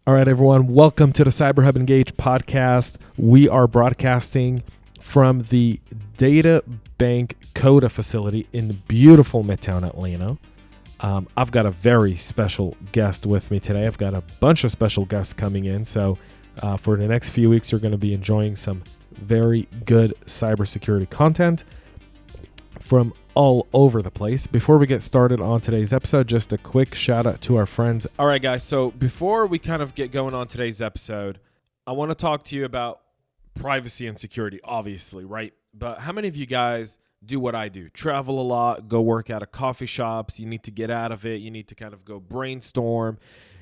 All right, everyone. Welcome to the CyberHub Engage podcast. We are broadcasting from the Databank Coda facility in beautiful Midtown Atlanta. I've got a very special guest with me today. I've got a bunch of special guests coming in. So for the next few weeks, you're going to be enjoying some very good cybersecurity content from all over the place. Before we get started on today's episode, just a quick shout out to our friends. All right, guys. So before we kind of get going on today's episode, I want to talk to you about privacy and security, obviously, right? But how many of you guys do what I do? Travel a lot, go work out of coffee shops. You need to get out of it. You need to kind of go brainstorm.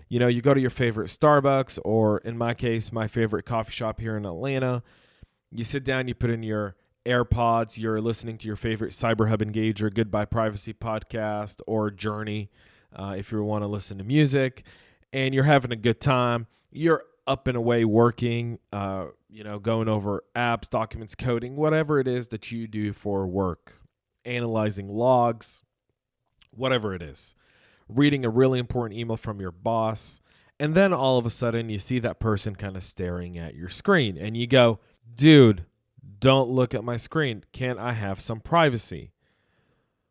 You know, you go to your favorite Starbucks, or in my case, my favorite coffee shop here in Atlanta. You sit down, you put in your AirPods, you're listening to your favorite CyberHub Engage or Goodbye Privacy podcast or Journey if you want to listen to music, and you're having a good time. You're up and away working, going over apps, documents, coding, whatever it is that you do for work, analyzing logs, whatever it is, reading a really important email from your boss, and then all of a sudden you see that person kind of staring at your screen, and you go, dude, don't look at my screen. Can't I have some privacy?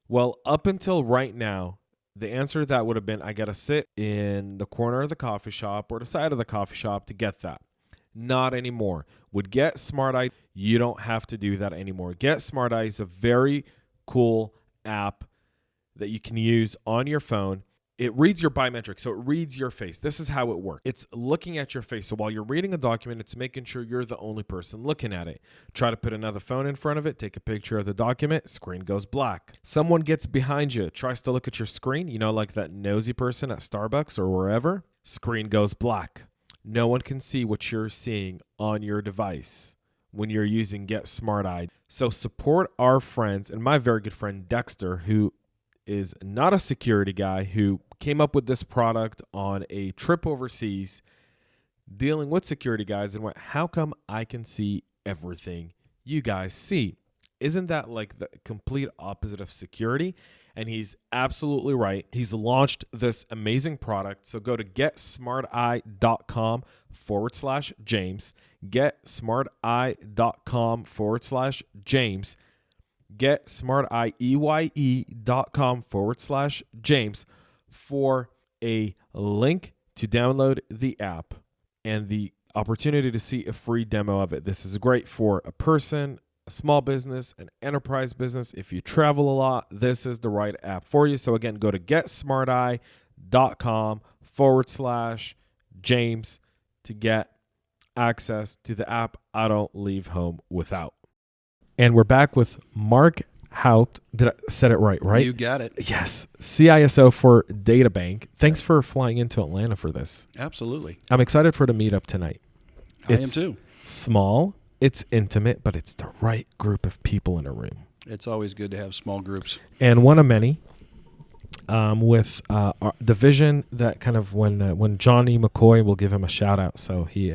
Well, up until right now, the answer to that would have been, I got to sit in the corner of the coffee shop or the side of the coffee shop to get that. Not anymore. With Get Smart Eye, you don't have to do that anymore. Get Smart Eye is a very cool app that you can use on your phone. It reads your biometrics, so it reads your face. This is how it works. It's looking at your face. So while you're reading a document, it's making sure you're the only person looking at it. Try to put another phone in front of it, take a picture of the document, screen goes black. Someone gets behind you, tries to look at your screen, like that nosy person at Starbucks or wherever, screen goes black. No one can see what you're seeing on your device when you're using Get Smart Eye. So support our friends, and my very good friend Dexter, who is not a security guy, who came up with this product on a trip overseas dealing with security guys and went, how come I can see everything you guys see? Isn't that like the complete opposite of security? And he's absolutely right. He's launched this amazing product. So go to getsmarteye.com/James, getsmarteye.com/James, getsmarteye.com/James for a link to download the app and the opportunity to see a free demo of it. This is great for a person, a small business, an enterprise business. If you travel a lot, this is the right app for you. So again, go to getsmarteye.com/James to get access to the app I don't leave home without. And we're back with Mark Houpt. Did I said it right? You got it. Yes. CISO for Databank. Thanks for flying into Atlanta for this. Absolutely. I'm excited for the meetup tonight. I am too. Small, it's intimate, but it's the right group of people in a room. It's always good to have small groups. And one of many, with the vision that kind of when Johnny McCoy, will give him a shout out. So he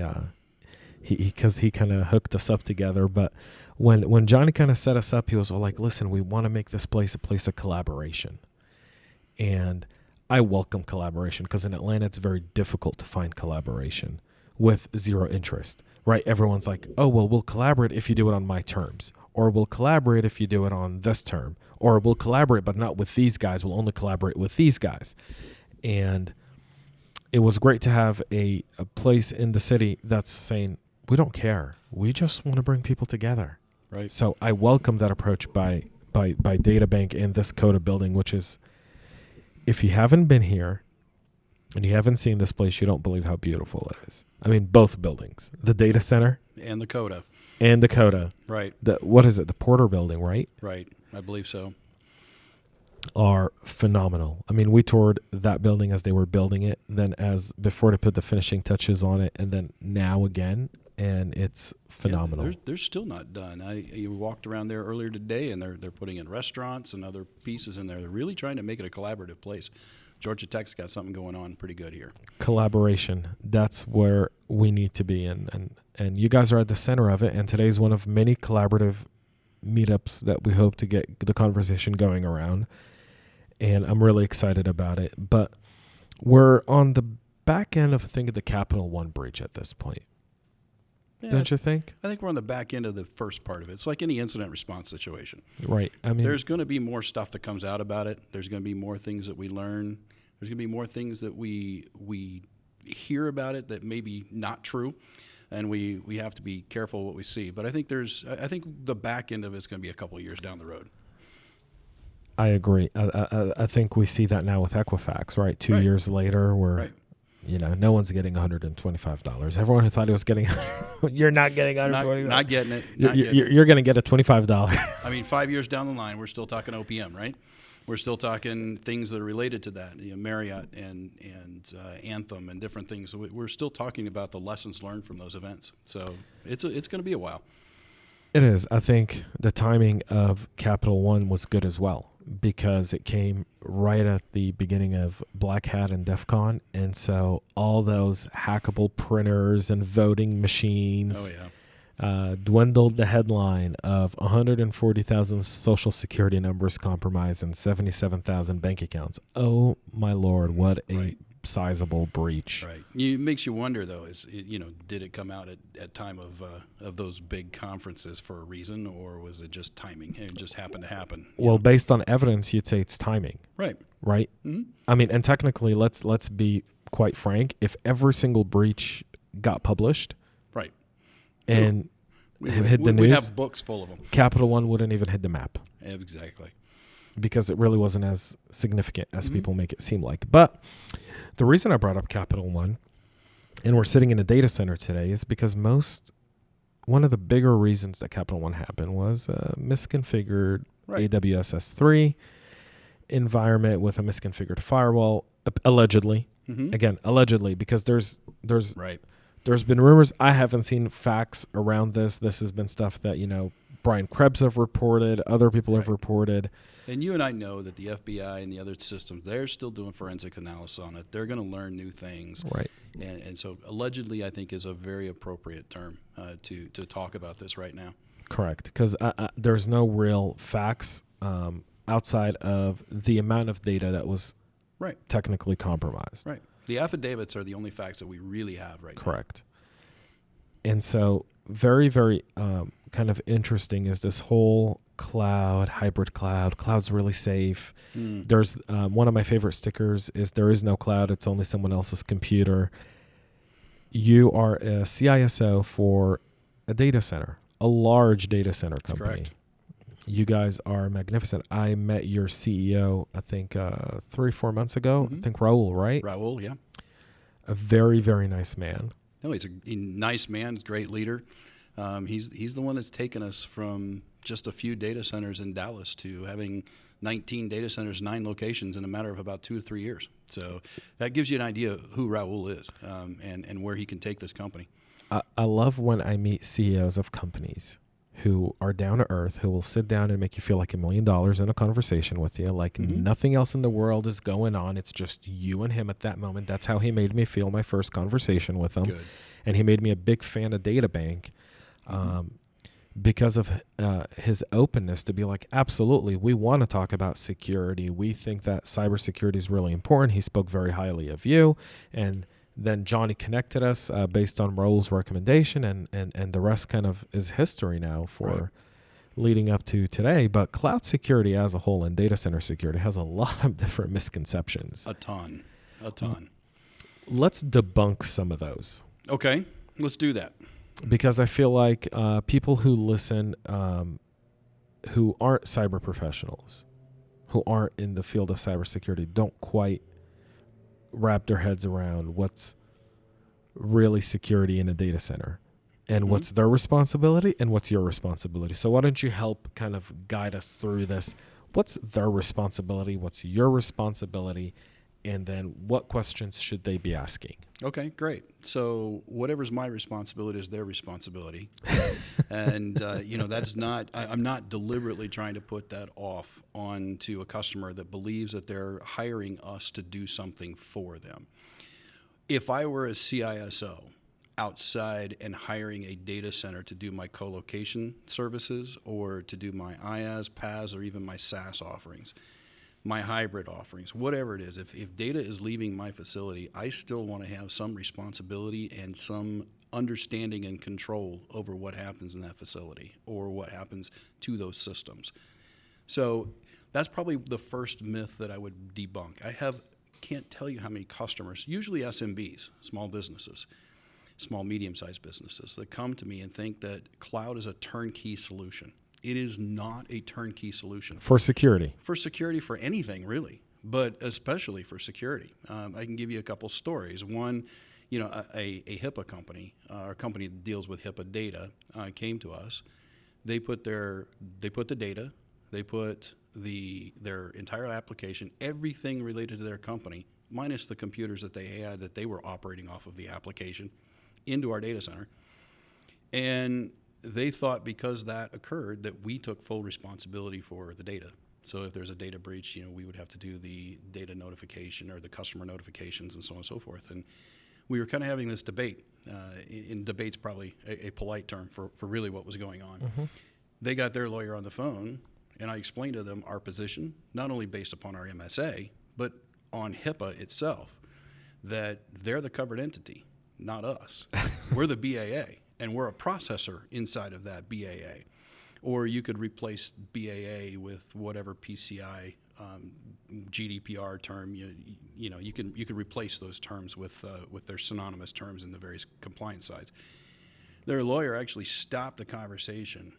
kind of hooked us up together, but when Johnny kind of set us up, he was all like, listen, we want to make this place a place of collaboration. And I welcome collaboration because in Atlanta, it's very difficult to find collaboration with zero interest, right? Everyone's like, oh, well, we'll collaborate if you do it on my terms, or we'll collaborate if you do it on this term, or we'll collaborate, but not with these guys. We'll only collaborate with these guys. And it was great to have a place in the city that's saying, we don't care. We just want to bring people together. Right. So I welcome that approach by Databank in this Coda building, which is, if you haven't been here and you haven't seen this place, you don't believe how beautiful it is. I mean, both buildings, the data center and the Coda. Right. What is it? The Porter building, right? Right. I believe so. Are phenomenal. I mean, we toured that building as they were building it, then as before to put the finishing touches on it, and then now again. And it's phenomenal. Yeah, they're still not done. You walked around there earlier today, and they're putting in restaurants and other pieces in there. They're really trying to make it a collaborative place. Georgia Tech's got something going on pretty good here. Collaboration. That's where we need to be, and you guys are at the center of it. And today's one of many collaborative meetups that we hope to get the conversation going around. And I'm really excited about it. But we're on the back end of, think of the Capital One breach at this point. Yeah, Don't you think? I think we're on the back end of the first part of it. It's like any incident response situation. Right. I mean, there's going to be more stuff that comes out about it. There's going to be more things that we learn. There's going to be more things that we hear about it that may be not true, and we have to be careful what we see. But I think the back end of it's going to be a couple of years down the road. I agree. I think we see that now with Equifax, right? 2 years later, we're, no one's getting $125. Everyone who thought he was getting, you're not getting $125. Not getting it. You're going to get a $25. I mean, 5 years down the line, we're still talking OPM, right? We're still talking things that are related to that, Marriott and Anthem and different things. So we're still talking about the lessons learned from those events. So it's going to be a while. It is. I think the timing of Capital One was good as well, because it came right at the beginning of Black Hat and DEF CON. And so all those hackable printers and voting machines dwindled the headline of 140,000 social security numbers compromised and 77,000 bank accounts. Oh, my Lord, what a sizable breach. Right. It makes you wonder, though, did it come out at time of those big conferences for a reason, or was it just timing? It just happened to happen. Well, based on evidence, you'd say it's timing. Right. Right? Mm-hmm. I mean, and technically, let's be quite frank. If every single breach got published, right, and hit the news, we'd have books full of them. Capital One wouldn't even hit the map. Exactly. Because it really wasn't as significant as people make it seem like. But the reason I brought up Capital One, and we're sitting in a data center today, is because one of the bigger reasons that Capital One happened was a misconfigured AWS S3 environment with a misconfigured firewall, allegedly. Mm-hmm. Again, allegedly, because there's been rumors. I haven't seen facts around this. This has been stuff that, Brian Krebs have reported, other people have reported. And you and I know that the FBI and the other systems, they're still doing forensic analysis on it. They're going to learn new things. Right. And so allegedly, I think, is a very appropriate term to talk about this right now. Correct. Because there's no real facts outside of the amount of data that was technically compromised. Right. The affidavits are the only facts that we really have right now. Correct. And so very, very kind of interesting is this whole hybrid cloud. Cloud's really safe. There's one of my favorite stickers is there is no cloud. It's only someone else's computer. You are a CISO for a data center, a large data center company. Correct. You guys are magnificent. I met your CEO, I think 3-4 months ago. I think Raul, right? Raul, yeah. A very, very nice man. No, he's a nice man, great leader. He's the one that's taken us from just a few data centers in Dallas to having 19 data centers, 9 locations in a matter of about 2 to 3 years. So that gives you an idea of who Raul is and where he can take this company. I love when I meet CEOs of companies who are down to earth, who will sit down and make you feel like $1 million in a conversation with you, like nothing else in the world is going on. It's just you and him at that moment. That's how he made me feel my first conversation with him. Good. And he made me a big fan of Databank because of his openness to be like, absolutely, we want to talk about security. We think that cybersecurity is really important. He spoke very highly of you. And then Johnny connected us based on Raul's recommendation, and the rest kind of is history now for leading up to today. But cloud security as a whole and data center security has a lot of different misconceptions. A ton. Let's debunk some of those. Okay, let's do that. Because I feel like people who listen who aren't cyber professionals, who aren't in the field of cybersecurity, don't quite wrap their heads around what's really security in a data center and what's their responsibility and what's your responsibility. So why don't you help kind of guide us through this? What's their responsibility? What's your responsibility? And then what questions should they be asking? Okay, great. So whatever's my responsibility is their responsibility. And, that's not, I'm not deliberately trying to put that off onto a customer that believes that they're hiring us to do something for them. If I were a CISO outside and hiring a data center to do my co-location services or to do my IaaS, PaaS, or even my SaaS offerings, my hybrid offerings, whatever it is. If data is leaving my facility, I still want to have some responsibility and some understanding and control over what happens in that facility or what happens to those systems. So that's probably the first myth that I would debunk. Can't tell you how many customers, usually SMBs, small businesses, small, medium-sized businesses, that come to me and think that cloud is a turnkey solution. It is not a turnkey solution. For security. For security, for anything, really, but especially for security. I can give you a couple stories. One, a HIPAA company, or a company that deals with HIPAA data, came to us. They put the data, they put their entire application, everything related to their company, minus the computers that they had that they were operating off of the application, into our data center. And they thought because that occurred that we took full responsibility for the data. So if there's a data breach, we would have to do the data notification or the customer notifications and so on and so forth. And we were kind of having this debate. In debate's probably a polite term for really what was going on. Mm-hmm. They got their lawyer on the phone, and I explained to them our position, not only based upon our MSA, but on HIPAA itself, that they're the covered entity, not us. We're the BAA, and we're a processor inside of that BAA. Or you could replace BAA with whatever PCI GDPR term. You could replace those terms with their synonymous terms in the various compliance sides. Their lawyer actually stopped the conversation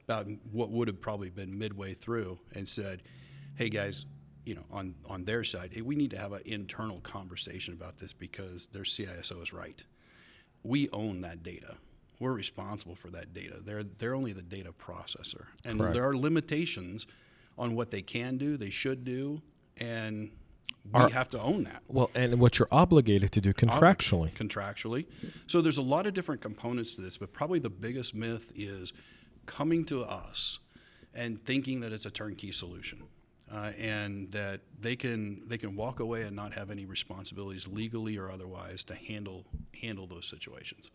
about what would have probably been midway through and said, "Hey guys, on their side, hey, we need to have an internal conversation about this because their CISO is right. We own that data. We're responsible for that data. They're only the data processor, and Correct. There are limitations on what they can do, they should do, and we have to own that." Well, and what you're obligated to do contractually. Contractually. So there's a lot of different components to this, but probably the biggest myth is coming to us and thinking that it's a turnkey solution, and that they can walk away and not have any responsibilities legally or otherwise to handle those situations.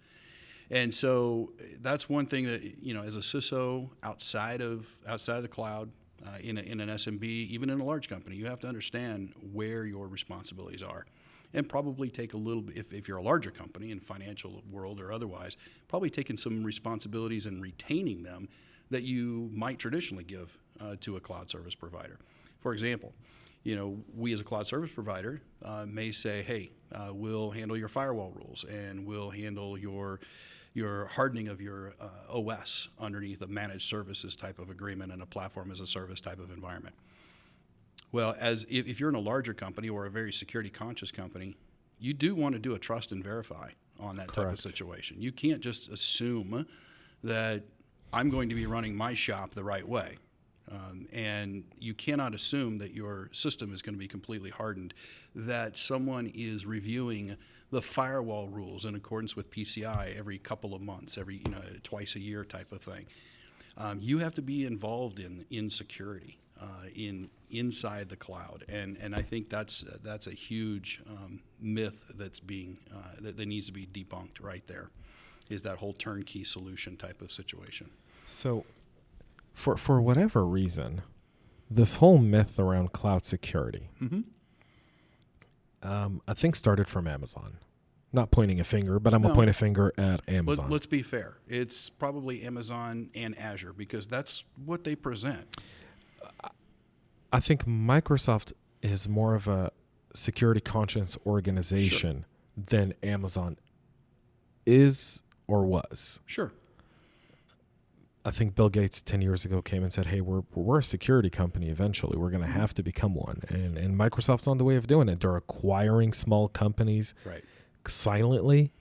And so that's one thing that, as a CISO outside of the cloud, in an SMB, even in a large company, you have to understand where your responsibilities are, and probably take a little bit, if you're a larger company in financial world or otherwise, probably taking some responsibilities and retaining them that you might traditionally give to a cloud service provider. For example, we as a cloud service provider may say, hey, we'll handle your firewall rules, and we'll handle your hardening of your OS underneath a managed services type of agreement and a platform as a service type of environment. Well, if you're in a larger company or a very security conscious company, you do want to do a trust and verify on that type of situation. You can't just assume that I'm going to be running my shop the right way. And you cannot assume that your system is going to be completely hardened, that someone is reviewing the firewall rules in accordance with PCI every couple of months, every twice a year type of thing. You have to be involved in security inside the cloud, and I think that's a huge myth that's being that needs to be debunked right there, is that whole turnkey solution type of situation. So, for whatever reason, this whole myth around cloud security, Mm-hmm. I think started from Amazon. Not pointing a finger, but I'm going to point a finger at Amazon. Let's be fair. It's probably Amazon and Azure because that's what they present. I think Microsoft is more of a security conscious organization than Amazon is or was. Sure. I think Bill Gates 10 years ago came and said, hey, we're a security company eventually. We're going to have to become one. And Microsoft's on the way of doing it. They're acquiring small companies silently.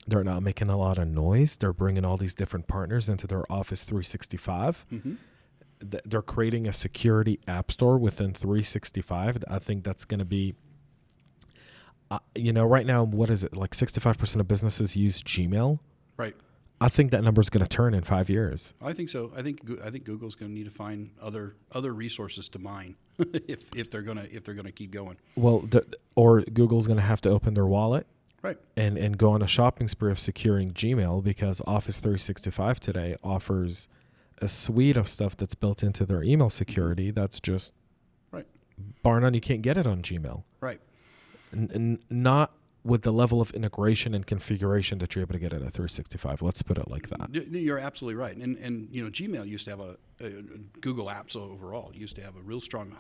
They're not making a lot of noise. They're bringing all these different partners into their Office 365. Mm-hmm. They're creating a security app store within 365. I think that's going to be, right now, what is it? Like 65% of businesses use Gmail. Right. I think that number is going to turn in 5 years. I think so. I think Google's going to need to find other resources to mine if they're going to keep going. Well, or Google's going to have to open their wallet, right, and go on a shopping spree of securing Gmail, because Office 365 today offers a suite of stuff that's built into their email security that's just bar none, you can't get it on Gmail. Right. And not with the level of integration and configuration that you're able to get it at 365. Let's put it like that. You're absolutely right. And Gmail used to have Google Apps overall used to have a real strong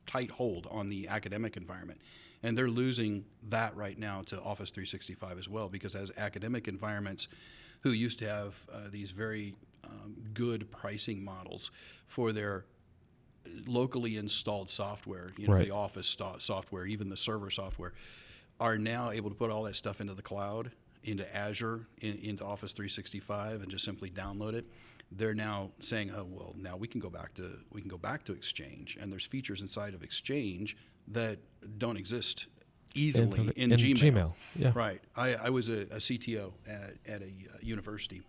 tight hold on the academic environment. And they're losing that right now to Office 365 as well, because as academic environments who used to have these very good pricing models for their locally installed software, the Office software, even the server software, are now able to put all that stuff into the cloud, into Azure, into Office 365, and just simply download it. They're now saying, oh well, now we can go back to Exchange, and there's features inside of Exchange that don't exist easily in Gmail. Yeah. Right. I was a CTO at a university,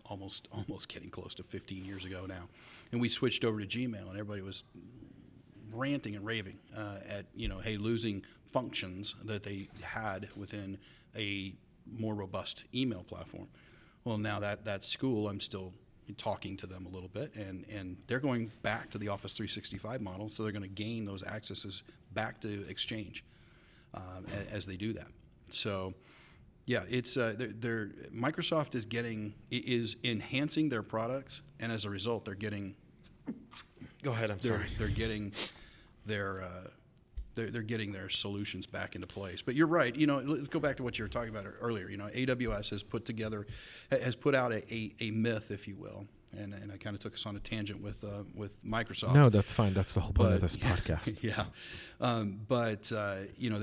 almost getting close to 15 years ago now, and we switched over to Gmail, and everybody was ranting and raving at losing functions that they had within a more robust email platform. Well, now that school, I'm still talking to them a little bit, and they're going back to the Office 365 model, so they're going to gain those accesses back to Exchange as they do that. So, yeah, it's Microsoft is enhancing their products, and as a result, they're getting. Go ahead. I'm sorry. They're getting their. They're getting their solutions back into place. But you're right. Let's go back to what you were talking about earlier. AWS has put out a myth, if you will, and I kind of took us on a tangent with Microsoft. No, that's fine. That's the whole point of this podcast. Yeah,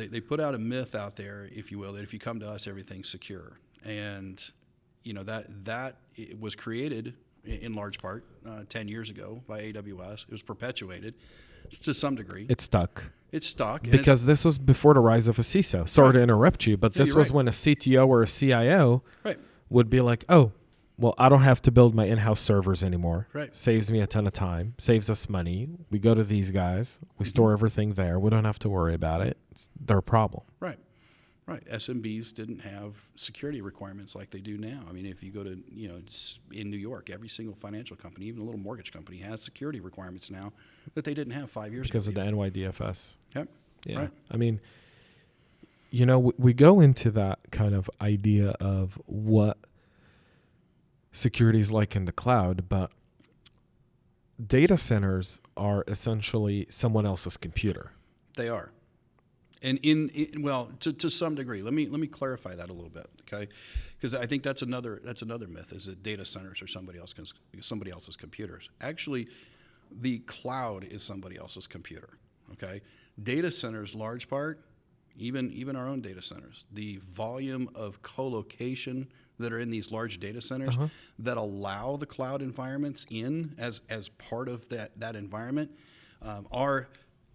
they put out a myth out there, if you will, that if you come to us, everything's secure, and that it was created in large part 10 years ago by AWS. It was perpetuated to some degree. It's stuck. Because this was before the rise of a CISO. Sorry to interrupt you, but this was when a CTO or a CIO would be like, oh, well, I don't have to build my in-house servers anymore. Right. Saves me a ton of time, saves us money. We go to these guys. We store everything there. We don't have to worry about it. It's their problem. Right. SMBs didn't have security requirements like they do now. I mean, if you go to, in New York, every single financial company, even a little mortgage company, has security requirements now that they didn't have 5 years ago. Because of the NYDFS. Yep. Yeah. Right. I mean, we go into that kind of idea of what security is like in the cloud, but data centers are essentially someone else's computer. They are. And to some degree, let me clarify that a little bit, okay? Because I think that's another myth, is that data centers are somebody else's computers. Actually, the cloud is somebody else's computer, okay? Data centers, large part, even our own data centers, the volume of co-location that are in these large data centers that allow the cloud environments in as part of that environment are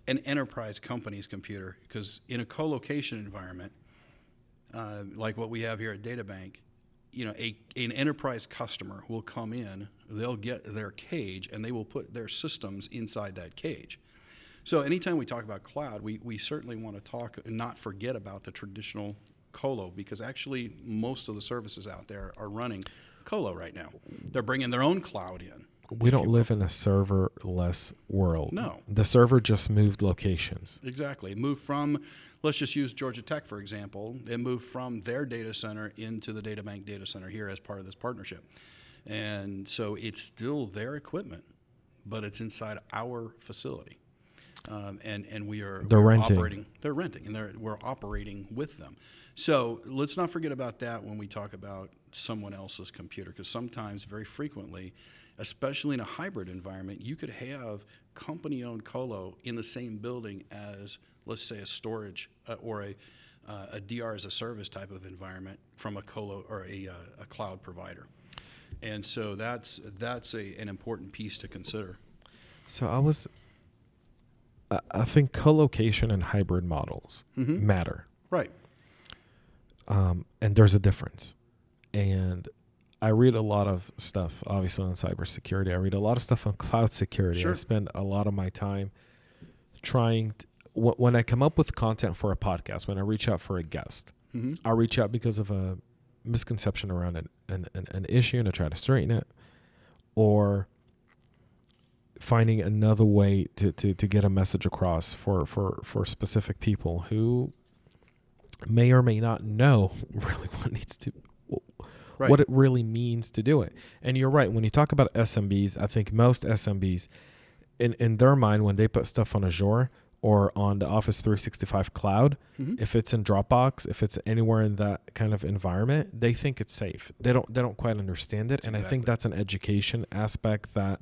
an enterprise company's computer, because in a co-location environment, like what we have here at Databank, an enterprise customer will come in, they'll get their cage, and they will put their systems inside that cage. So anytime we talk about cloud, we certainly want to talk and not forget about the traditional colo, because actually most of the services out there are running colo right now. They're bringing their own cloud in. We don't live in a serverless world. No. The server just moved locations. Exactly. It moved from, let's just use Georgia Tech, for example. It moved from their data center into the Databank data center here as part of this partnership. And so it's still their equipment, but it's inside our facility. And we're renting. Operating. They're renting, and we're operating with them. So let's not forget about that when we talk about someone else's computer, because sometimes, very frequently, especially in a hybrid environment, you could have company-owned colo in the same building as, let's say, a storage or a DR as a service type of environment from a colo or a cloud provider. And so that's an important piece to consider. So I think co-location and hybrid models matter. Right. And there's a difference. And I read a lot of stuff, obviously, on cybersecurity. I read a lot of stuff on cloud security. Sure. I spend a lot of my time trying to, when I come up with content for a podcast, when I reach out for a guest, I'll reach out because of a misconception around an issue and I try to straighten it, or finding another way to get a message across for specific people who may or may not know really what it really means to do it. And you're right. When you talk about SMBs, I think most SMBs, in their mind, when they put stuff on Azure or on the Office 365 cloud, if it's in Dropbox, if it's anywhere in that kind of environment, they think it's safe. They don't quite understand it. And I think that's an education aspect that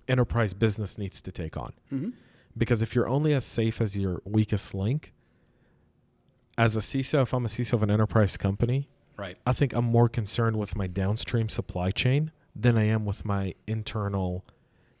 enterprise business needs to take on. Because if you're only as safe as your weakest link, as a CISO, if I'm a CISO of an enterprise company, right, I think I'm more concerned with my downstream supply chain than I am with my internal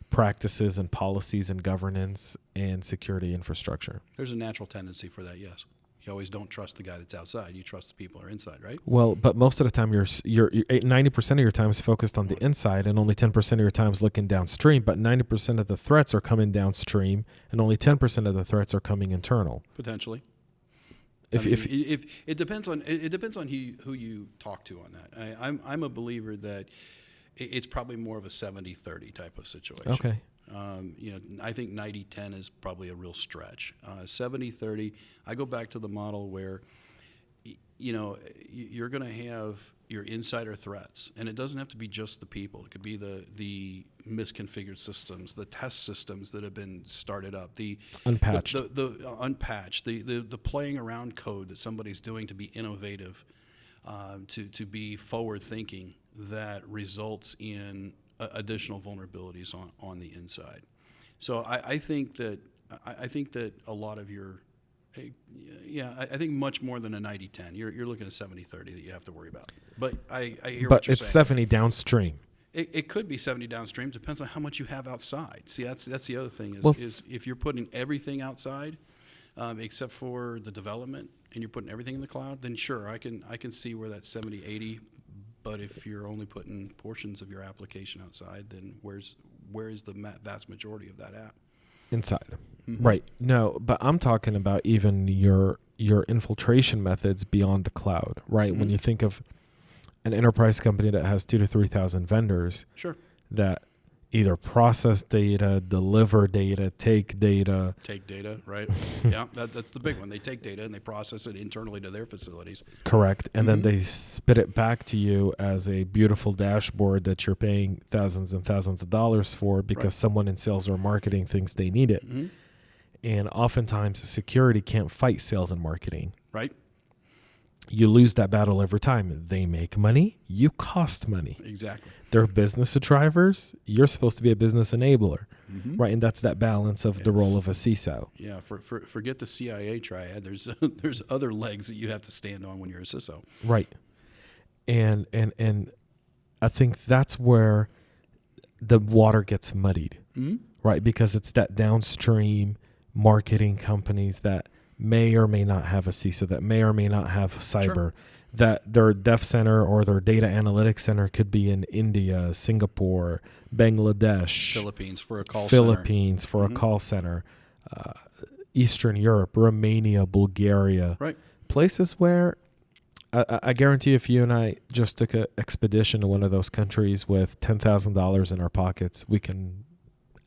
practices and policies and governance and security infrastructure. There's a natural tendency for that, yes. You always don't trust the guy that's outside. You trust the people who are inside, right? Well, but most of the time, you're 90% of your time is focused on the inside, and only 10% of your time is looking downstream. But 90% of the threats are coming downstream, and only 10% of the threats are coming internal. Potentially. If it depends on who you talk to on that. I'm a believer that it's probably more of a 70-30 type of situation. Okay. I think 90-10 is probably a real stretch. 70-30, I go back to the model where, you're going to have your insider threats, and it doesn't have to be just the people. It could be the misconfigured systems, the test systems that have been started up, the unpatched, the unpatched, the playing around code that somebody's doing to be innovative, to be forward thinking, that results in additional vulnerabilities on the inside. So I think that a lot of your I think much more than a 90-10. You're looking at 70-30 that you have to worry about. But I hear what you're saying. But it's 70 downstream. It could be 70 downstream. Depends on how much you have outside. See, that's the other thing is if you're putting everything outside, except for the development, and you're putting everything in the cloud, then sure, I can see where that's 70-80. But if you're only putting portions of your application outside, then where is the vast majority of that app? Inside. Right. No, but I'm talking about even your infiltration methods beyond the cloud, right? When you think of an enterprise company that has 2,000 to 3,000 vendors, sure, that either process data, deliver data, take data. Take data, right? Yeah, that's the big one. They take data and they process it internally to their facilities. Correct. And then they spit it back to you as a beautiful dashboard that you're paying thousands and thousands of dollars for because someone in sales or marketing thinks they need it. And oftentimes security can't fight sales and marketing. Right. You lose that battle every time. They make money, you cost money. Exactly. They're business drivers. You're supposed to be a business enabler, right? And that's that balance of the role of a CISO. Yeah, forget the CIA triad. There's other legs that you have to stand on when you're a CISO. Right. And I think that's where the water gets muddied, right? Because it's that downstream marketing companies that may or may not have a CISO, that may or may not have cyber, that their dev center or their data analytics center could be in India, Singapore, Bangladesh, Philippines for a call center, Eastern Europe, Romania, Bulgaria, right? Places where I guarantee if you and I just took an expedition to one of those countries with $10,000 in our pockets, we can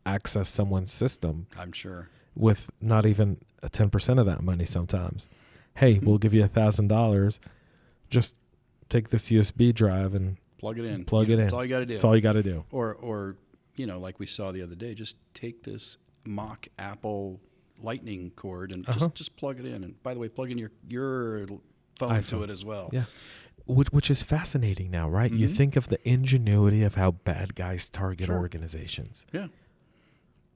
access someone's system. I'm sure. With not even 10% of that money sometimes. Hey, we'll give you $1,000. Just take this USB drive and plug it in. That's all you got to do. That's all you got to do. Or like we saw the other day, just take this mock Apple Lightning cord and just plug it in. And by the way, plug in your phone to it as well. Yeah. Which is fascinating now, right? You think of the ingenuity of how bad guys target organizations. Yeah.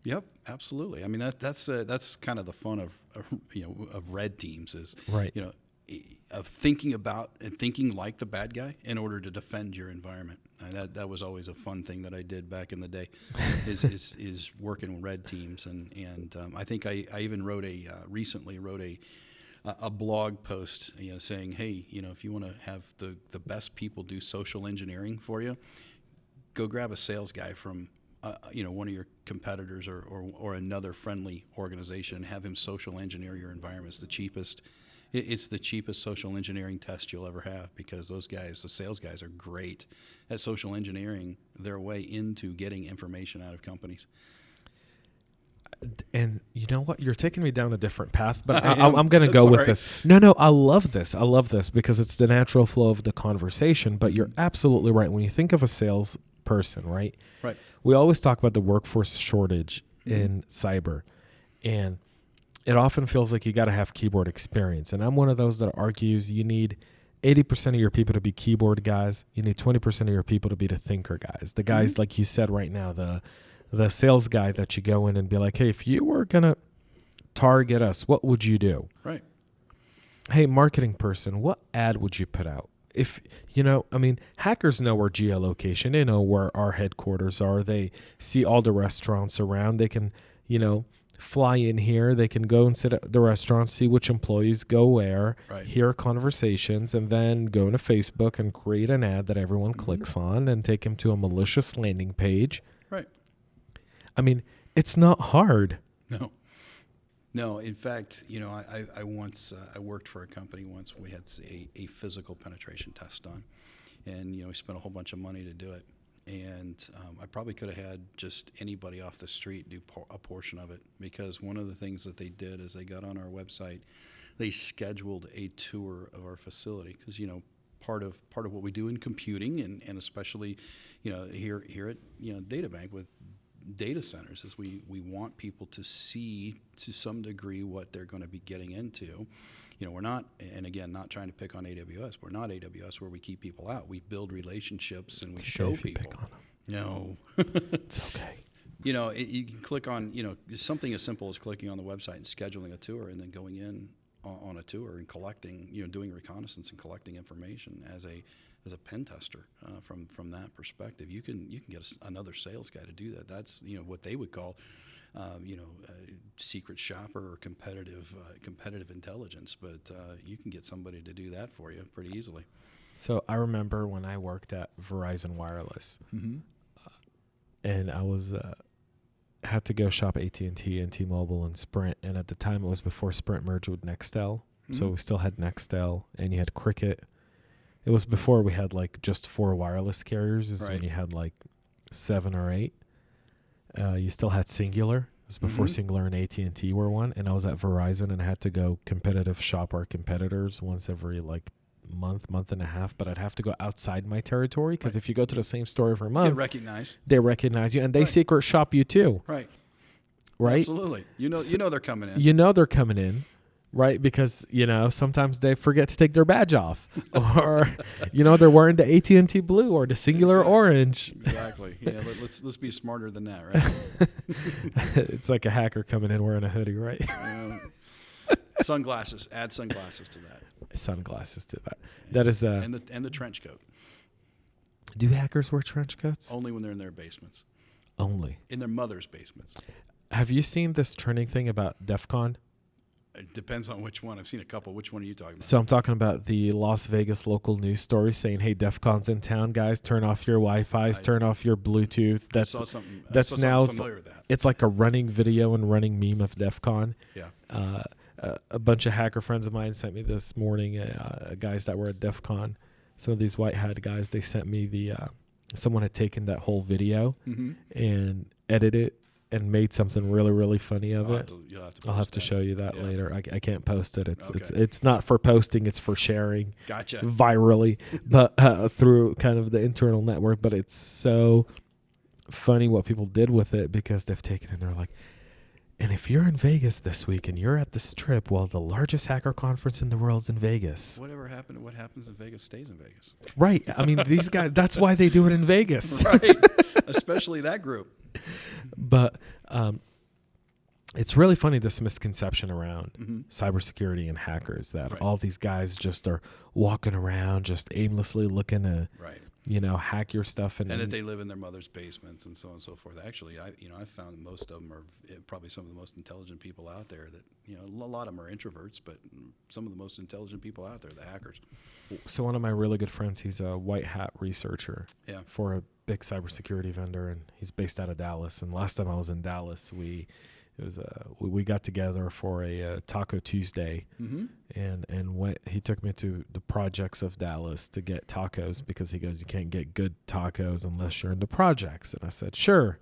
Yep, absolutely. I mean that's kind of the fun of red teams is of thinking about and thinking like the bad guy in order to defend your environment. And that was always a fun thing that I did back in the day, is working with red teams and I think I even recently wrote a blog post saying, hey, if you want to have the best people do social engineering for you, go grab a sales guy from one of your competitors or another friendly organization and have him social engineer your environment. It's the cheapest social engineering test you'll ever have because those guys, the sales guys, are great at social engineering their way into getting information out of companies. And you know what? You're taking me down a different path, but I'm going to go with Sorry. this. No, I love this. I love this because it's the natural flow of the conversation. But you're absolutely right. When you think of a salesperson, right? Right. We always talk about the workforce shortage in cyber, and it often feels like you got to have keyboard experience. And I'm one of those that argues you need 80% of your people to be keyboard guys. You need 20% of your people to be the thinker guys. The guys, like you said right now, the sales guy that you go in and be like, hey, if you were going to target us, what would you do? Right. Hey, marketing person, what ad would you put out? If, hackers know our geolocation. They know where our headquarters are. They see all the restaurants around. They can, fly in here. They can go and sit at the restaurant, see which employees go where, hear conversations, and then go into Facebook and create an ad that everyone clicks on and take them to a malicious landing page. Right. I mean, it's not hard. No. In fact, I once I worked for a company once. We had a physical penetration test done, and we spent a whole bunch of money to do it. And I probably could have had just anybody off the street do a portion of it, because one of the things that they did is they got on our website, they scheduled a tour of our facility, because part of what we do in computing and especially here at Databank with data centers is we want people to see to some degree what they're going to be getting into. We're not, and again, not trying to pick on AWS. We're not AWS where we keep people out. We build relationships and we show people. Pick on them. No. It's okay. You can click on, something as simple as clicking on the website and scheduling a tour and then going in on a tour and collecting, doing reconnaissance and collecting information as a pen tester from that perspective. You can get another sales guy to do that. That's what they would call secret shopper or competitive intelligence, but you can get somebody to do that for you pretty easily. So I remember when I worked at Verizon Wireless, and I was had to go shop AT&T and T-Mobile and Sprint, and at the time it was before Sprint merged with Nextel, so we still had Nextel, and you had Cricket. It was before we had like just 4 wireless carriers. Is when you had like 7 or 8. You still had Singular. It was before Singular and AT&T were one. And I was at Verizon and I had to go competitive shop our competitors once every like month and a half. But I'd have to go outside my territory, because if you go to the same store every month, they recognize you, and they secret shop you too. Right. Absolutely. You know they're coming in. They're coming in. Right, because sometimes they forget to take their badge off, or they're wearing the AT&T blue or the Singular orange. Exactly. Yeah, let's be smarter than that, right? It's like a hacker coming in wearing a hoodie, right? Sunglasses. Add sunglasses to that. Sunglasses to that. That is and the trench coat. Do hackers wear trench coats? Only when they're in their basements. Only in their mother's basements. Have you seen this trending thing about DEF CON? It depends on which one. I've seen a couple. Which one are you talking about? So I'm talking about the Las Vegas local news story saying, "Hey, DEF CON's in town, guys. Turn off your Wi-Fi's, turn off your Bluetooth." That's now familiar with that. It's like a running video and running meme of DEF CON. Yeah. A bunch of hacker friends of mine sent me this morning, guys that were at DEF CON. Some of these white hat guys, they sent me someone had taken that whole video and edited it and made something really, really funny of it. I'll have to show you that later. I can't post it. It's not for posting. It's for sharing. Gotcha. Virally, but through kind of the internal network. But it's so funny what people did with it, because they've taken it and they're like, and if you're in Vegas this week and you're at the Strip, well, the largest hacker conference in the world's in Vegas. Whatever happened to what happens in Vegas stays in Vegas. Right. I mean, these guys, that's why they do it in Vegas. Right. Especially that group. But it's really funny, this misconception around cybersecurity and hackers, that all these guys just are walking around just aimlessly looking to hack your stuff, and that they live in their mother's basements and so on and so forth. Actually, I've found most of them are probably some of the most intelligent people out there. That a lot of them are introverts, but some of the most intelligent people out there are the hackers. So one of my really good friends, he's a white hat researcher for a big cybersecurity vendor, and he's based out of Dallas. And last time I was in Dallas, we got together for a Taco Tuesday, and he took me to the projects of Dallas to get tacos, because he goes, you can't get good tacos unless you're in the projects. And I said, sure,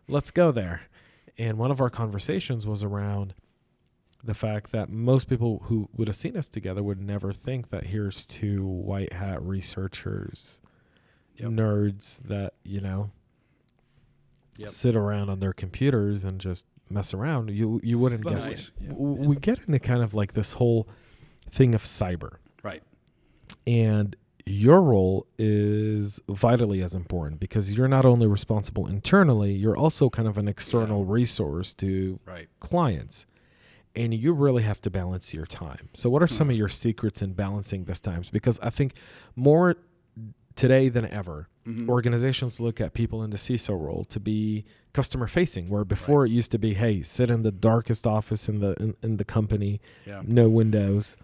let's go there. And one of our conversations was around the fact that most people who would have seen us together would never think that here's two white hat researchers, nerds that, sit around on their computers and just mess around. You wouldn't guess it. We get into kind of like this whole thing of cyber. Right. And your role is vitally as important because you're not only responsible internally, you're also kind of an external resource to clients. And you really have to balance your time. So what are some of your secrets in balancing this times? Because I think more today than ever, organizations look at people in the CISO role to be customer facing, where before it used to be, hey, sit in the darkest office in the company, no windows,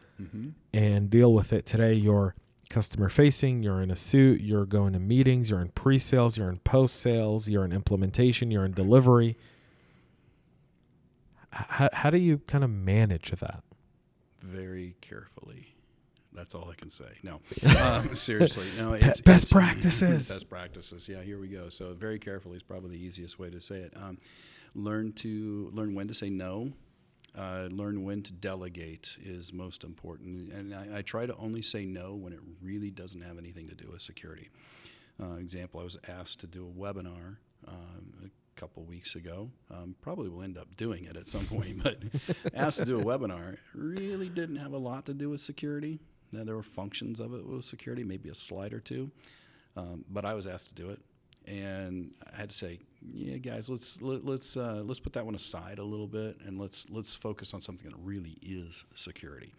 and deal with it. Today, you're customer facing, you're in a suit, you're going to meetings, you're in pre-sales, you're in post-sales, you're in implementation, you're in delivery. How do you kind of manage that? Very carefully. That's all I can say. No, seriously. No, it's best practices. Best practices. Yeah, here we go. So very carefully is probably the easiest way to say it. Learn when to say no. Learn when to delegate is most important. And I try to only say no when it really doesn't have anything to do with security. Example, I was asked to do a webinar a couple weeks ago. Probably will end up doing it at some point, but asked to do a webinar. Really didn't have a lot to do with security. Now, there were functions of it with security, maybe a slide or two, but I was asked to do it, and I had to say, yeah, guys, let's put that one aside a little bit, and let's focus on something that really is security.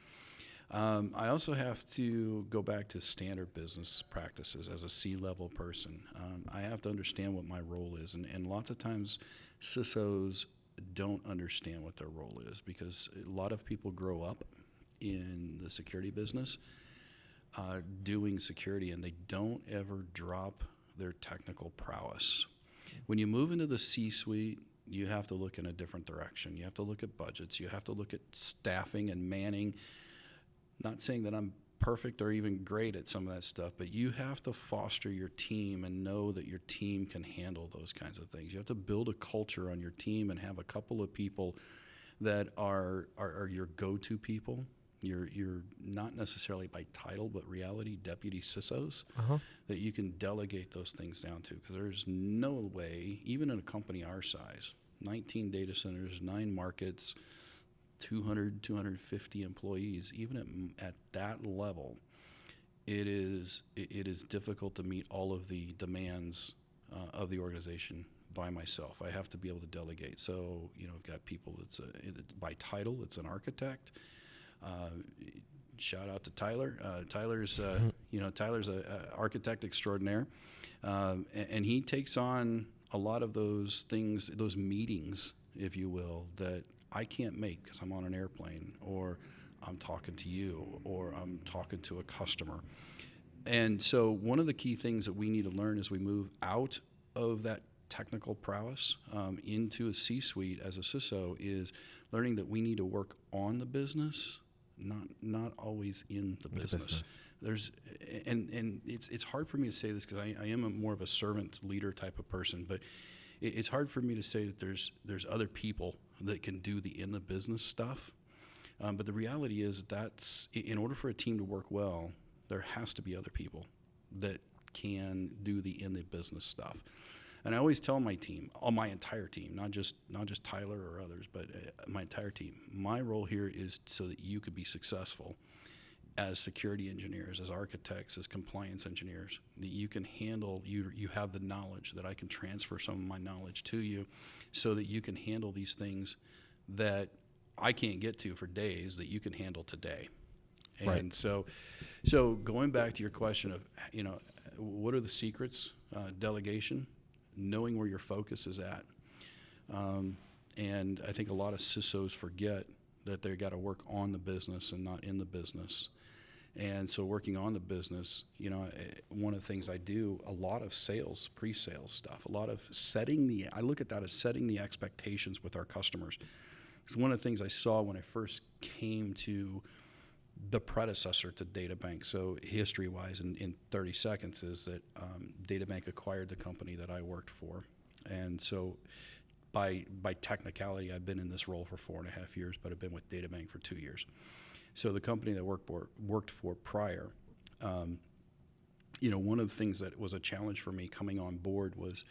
I also have to go back to standard business practices as a C-level person. I have to understand what my role is, and lots of times CISOs don't understand what their role is because a lot of people grow up in the security business doing security, and they don't ever drop their technical prowess. When you move into the C-suite, you have to look in a different direction. You have to look at budgets. You have to look at staffing and manning. Not saying that I'm perfect or even great at some of that stuff, but you have to foster your team and know that your team can handle those kinds of things. You have to build a culture on your team and have a couple of people that are your go-to people. You're not necessarily by title, but reality deputy CISOs that you can delegate those things down to, because there's no way, even in a company our size, 19 data centers, 9 markets, 200, 250 employees, even at that level, it is difficult to meet all of the demands of the organization by myself. I have to be able to delegate. So, I've got people that's by title, it's an architect. Shout out to Tyler. Tyler's an architect extraordinaire, and he takes on a lot of those things, those meetings, if you will, that I can't make because I'm on an airplane, or I'm talking to you, or I'm talking to a customer. And so one of the key things that we need to learn as we move out of that technical prowess into a C-suite as a CISO is learning that we need to work on the business, not always in the business. There's and it's hard for me to say this because I am more of a servant leader type of person, but it's hard for me to say that there's other people that can do the in the business stuff. But the reality is that's in order for a team to work well, there has to be other people that can do the in the business stuff. And I always tell my team, my entire team, not just Tyler or others, but my entire team, my role here is so that you could be successful as security engineers, as architects, as compliance engineers, that you can handle, you have the knowledge, that I can transfer some of my knowledge to you so that you can handle these things that I can't get to for days that you can handle today. Right. And so going back to your question of, what are the secrets? Delegation, knowing where your focus is at. And I think a lot of CISOs forget that they got to work on the business and not in the business. And so working on the business, one of the things I do, a lot of sales, pre-sales stuff, a lot of I look at that as setting the expectations with our customers. Because one of the things I saw when I first came to the predecessor to Databank, so history-wise in 30 seconds, is that Databank acquired the company that I worked for. And so by technicality, I've been in this role for 4.5 years, but I've been with Databank for 2 years. So the company that I worked for prior, one of the things that was a challenge for me coming on board was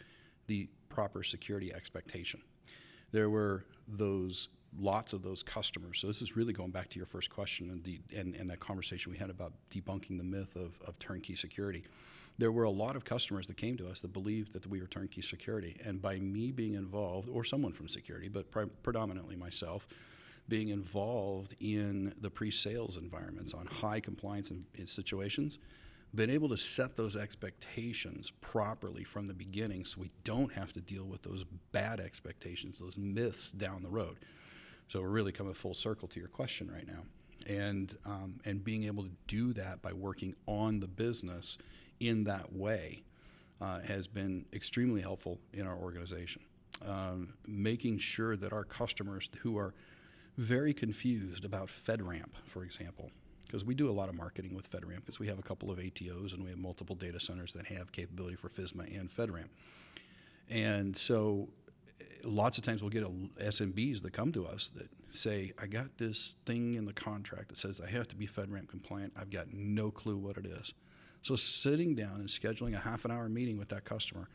the proper security expectation. There were lots of those customers. So this is really going back to your first question and that conversation we had about debunking the myth of turnkey security. There were a lot of customers that came to us that believed that we were turnkey security. And by me being involved, or someone from security, but predominantly myself, being involved in the pre-sales environments on high compliance in situations, been able to set those expectations properly from the beginning so we don't have to deal with those bad expectations, those myths down the road. So we're really coming full circle to your question right now. And being able to do that by working on the business in that way has been extremely helpful in our organization. Making sure that our customers who are very confused about FedRAMP, for example, because we do a lot of marketing with FedRAMP because we have a couple of ATOs and we have multiple data centers that have capability for FISMA and FedRAMP. And so lots of times we'll get SMBs that come to us that say, I got this thing in the contract that says I have to be FedRAMP compliant. I've got no clue what it is. So sitting down and scheduling a half-an-hour meeting with that customer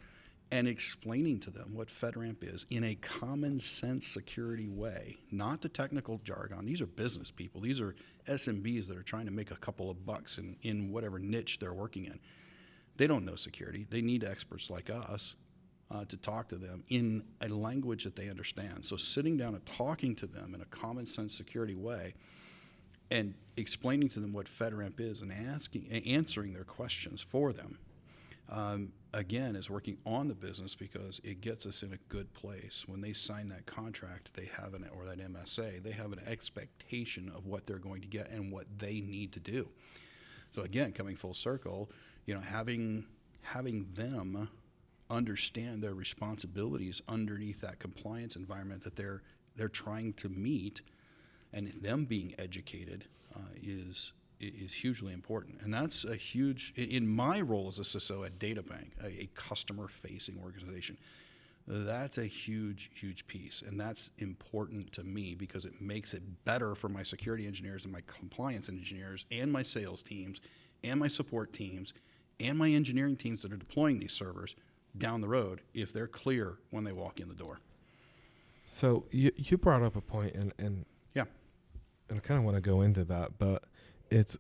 and explaining to them what FedRAMP is in a common sense security way, not the technical jargon. These are business people. These are SMBs that are trying to make a couple of bucks in whatever niche they're working in. They don't know security. They need experts like us to talk to them in a language that they understand. So sitting down and talking to them in a common sense security way and explaining to them what FedRAMP is and answering their questions for them, again, is working on the business because it gets us in a good place. When they sign that contract, or that MSA, they have an expectation of what they're going to get and what they need to do. So again, coming full circle, having them understand their responsibilities underneath that compliance environment that they're trying to meet, and them being educated is hugely important. And that's a huge, in my role as a CISO at Databank, a customer-facing organization, that's a huge, huge piece. And that's important to me because it makes it better for my security engineers and my compliance engineers and my sales teams and my support teams and my engineering teams that are deploying these servers down the road if they're clear when they walk in the door. So you brought up a point, and yeah, and I kind of want to go into that, but it's,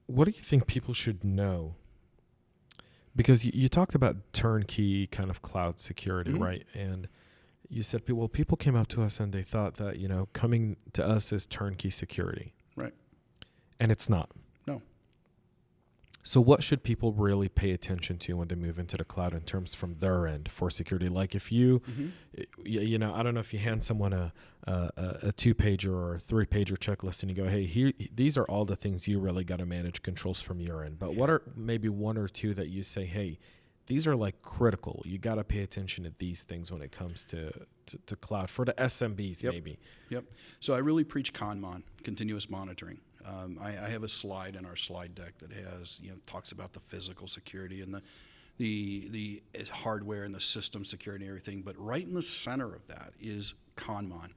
what do you think people should know? Because you talked about turnkey kind of cloud security, Mm-hmm. right? And you said, people came up to us and they thought that, coming to us is turnkey security. Right. And it's not. No. So what should people really pay attention to when they move into the cloud in terms from their end for security? Like if you, I don't know if you hand someone a 2-pager or a 3-pager checklist and you go, hey, these are all the things you really got to manage controls from your end. But what are maybe one or two that you say, hey, these are like critical. You got to pay attention to these things when it comes to cloud for the SMBs, maybe. Yep. So I really preach CONMON, continuous monitoring. I have a slide in our slide deck that has, talks about the physical security and the hardware and the system security and everything. But right in the center of that is CONMON.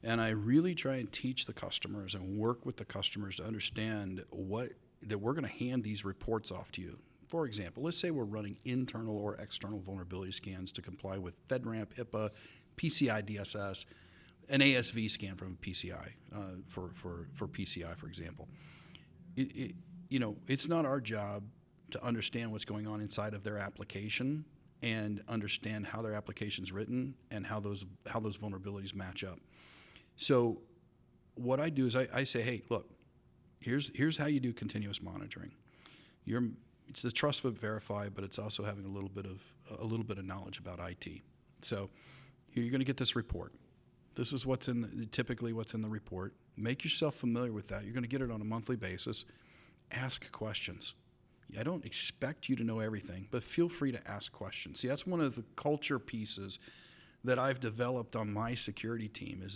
And I really try and teach the customers and work with the customers to understand that we're going to hand these reports off to you. For example, let's say we're running internal or external vulnerability scans to comply with FedRAMP, HIPAA, PCI DSS, an ASV scan from PCI for PCI, for example. It's not our job to understand what's going on inside of their application and understand how their application's written and how those vulnerabilities match up. So what I do is I say, hey, look, here's how you do continuous monitoring. It's the trust but verify, but it's also having a little bit of knowledge about IT. So here you're going to get this report. This is typically what's in the report. Make yourself familiar with that. You're going to get it on a monthly basis. Ask questions. I don't expect you to know everything, but feel free to ask questions. See, that's one of the culture pieces that I've developed on my security team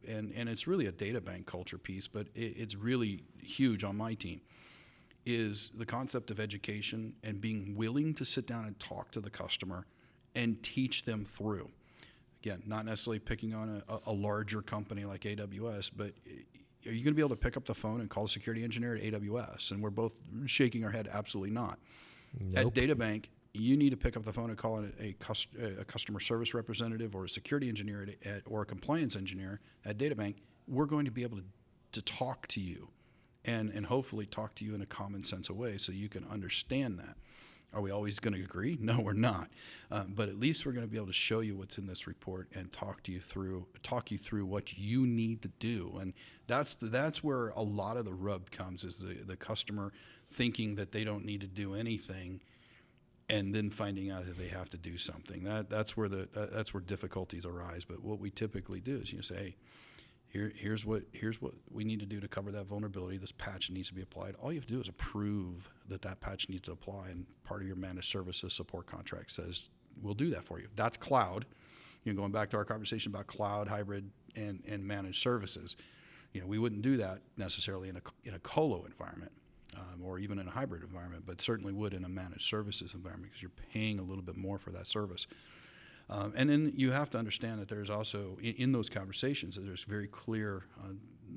and it's really a Databank culture piece, but it's really huge on my team, is the concept of education and being willing to sit down and talk to the customer and teach them through. again, not necessarily picking on a larger company like AWS, but are you going to be able to pick up the phone and call a security engineer at AWS? And we're both shaking our head, absolutely not. Nope. At Databank, you need to pick up the phone and call a customer service representative or a security engineer or a compliance engineer at Databank. We're going to be able to talk to you and hopefully talk to you in a common sense way so you can understand that. Are we always going to agree? No, we're not. But at least we're going to be able to show you what's in this report and talk you through what you need to do. And that's where a lot of the rub comes, is the customer thinking that they don't need to do anything, and then finding out that they have to do something. That's where difficulties arise. But what we typically do is say, hey, here's what we need to do to cover that vulnerability. This patch needs to be applied. All you have to do is approve that patch needs to apply, and part of your managed services support contract says we'll do that for you. That's cloud. Going back to our conversation about cloud, hybrid, and managed services. We wouldn't do that necessarily in a colo environment, or even in a hybrid environment, but certainly would in a managed services environment, because you're paying a little bit more for that service. And then you have to understand that there's also, in those conversations, that there's very clear,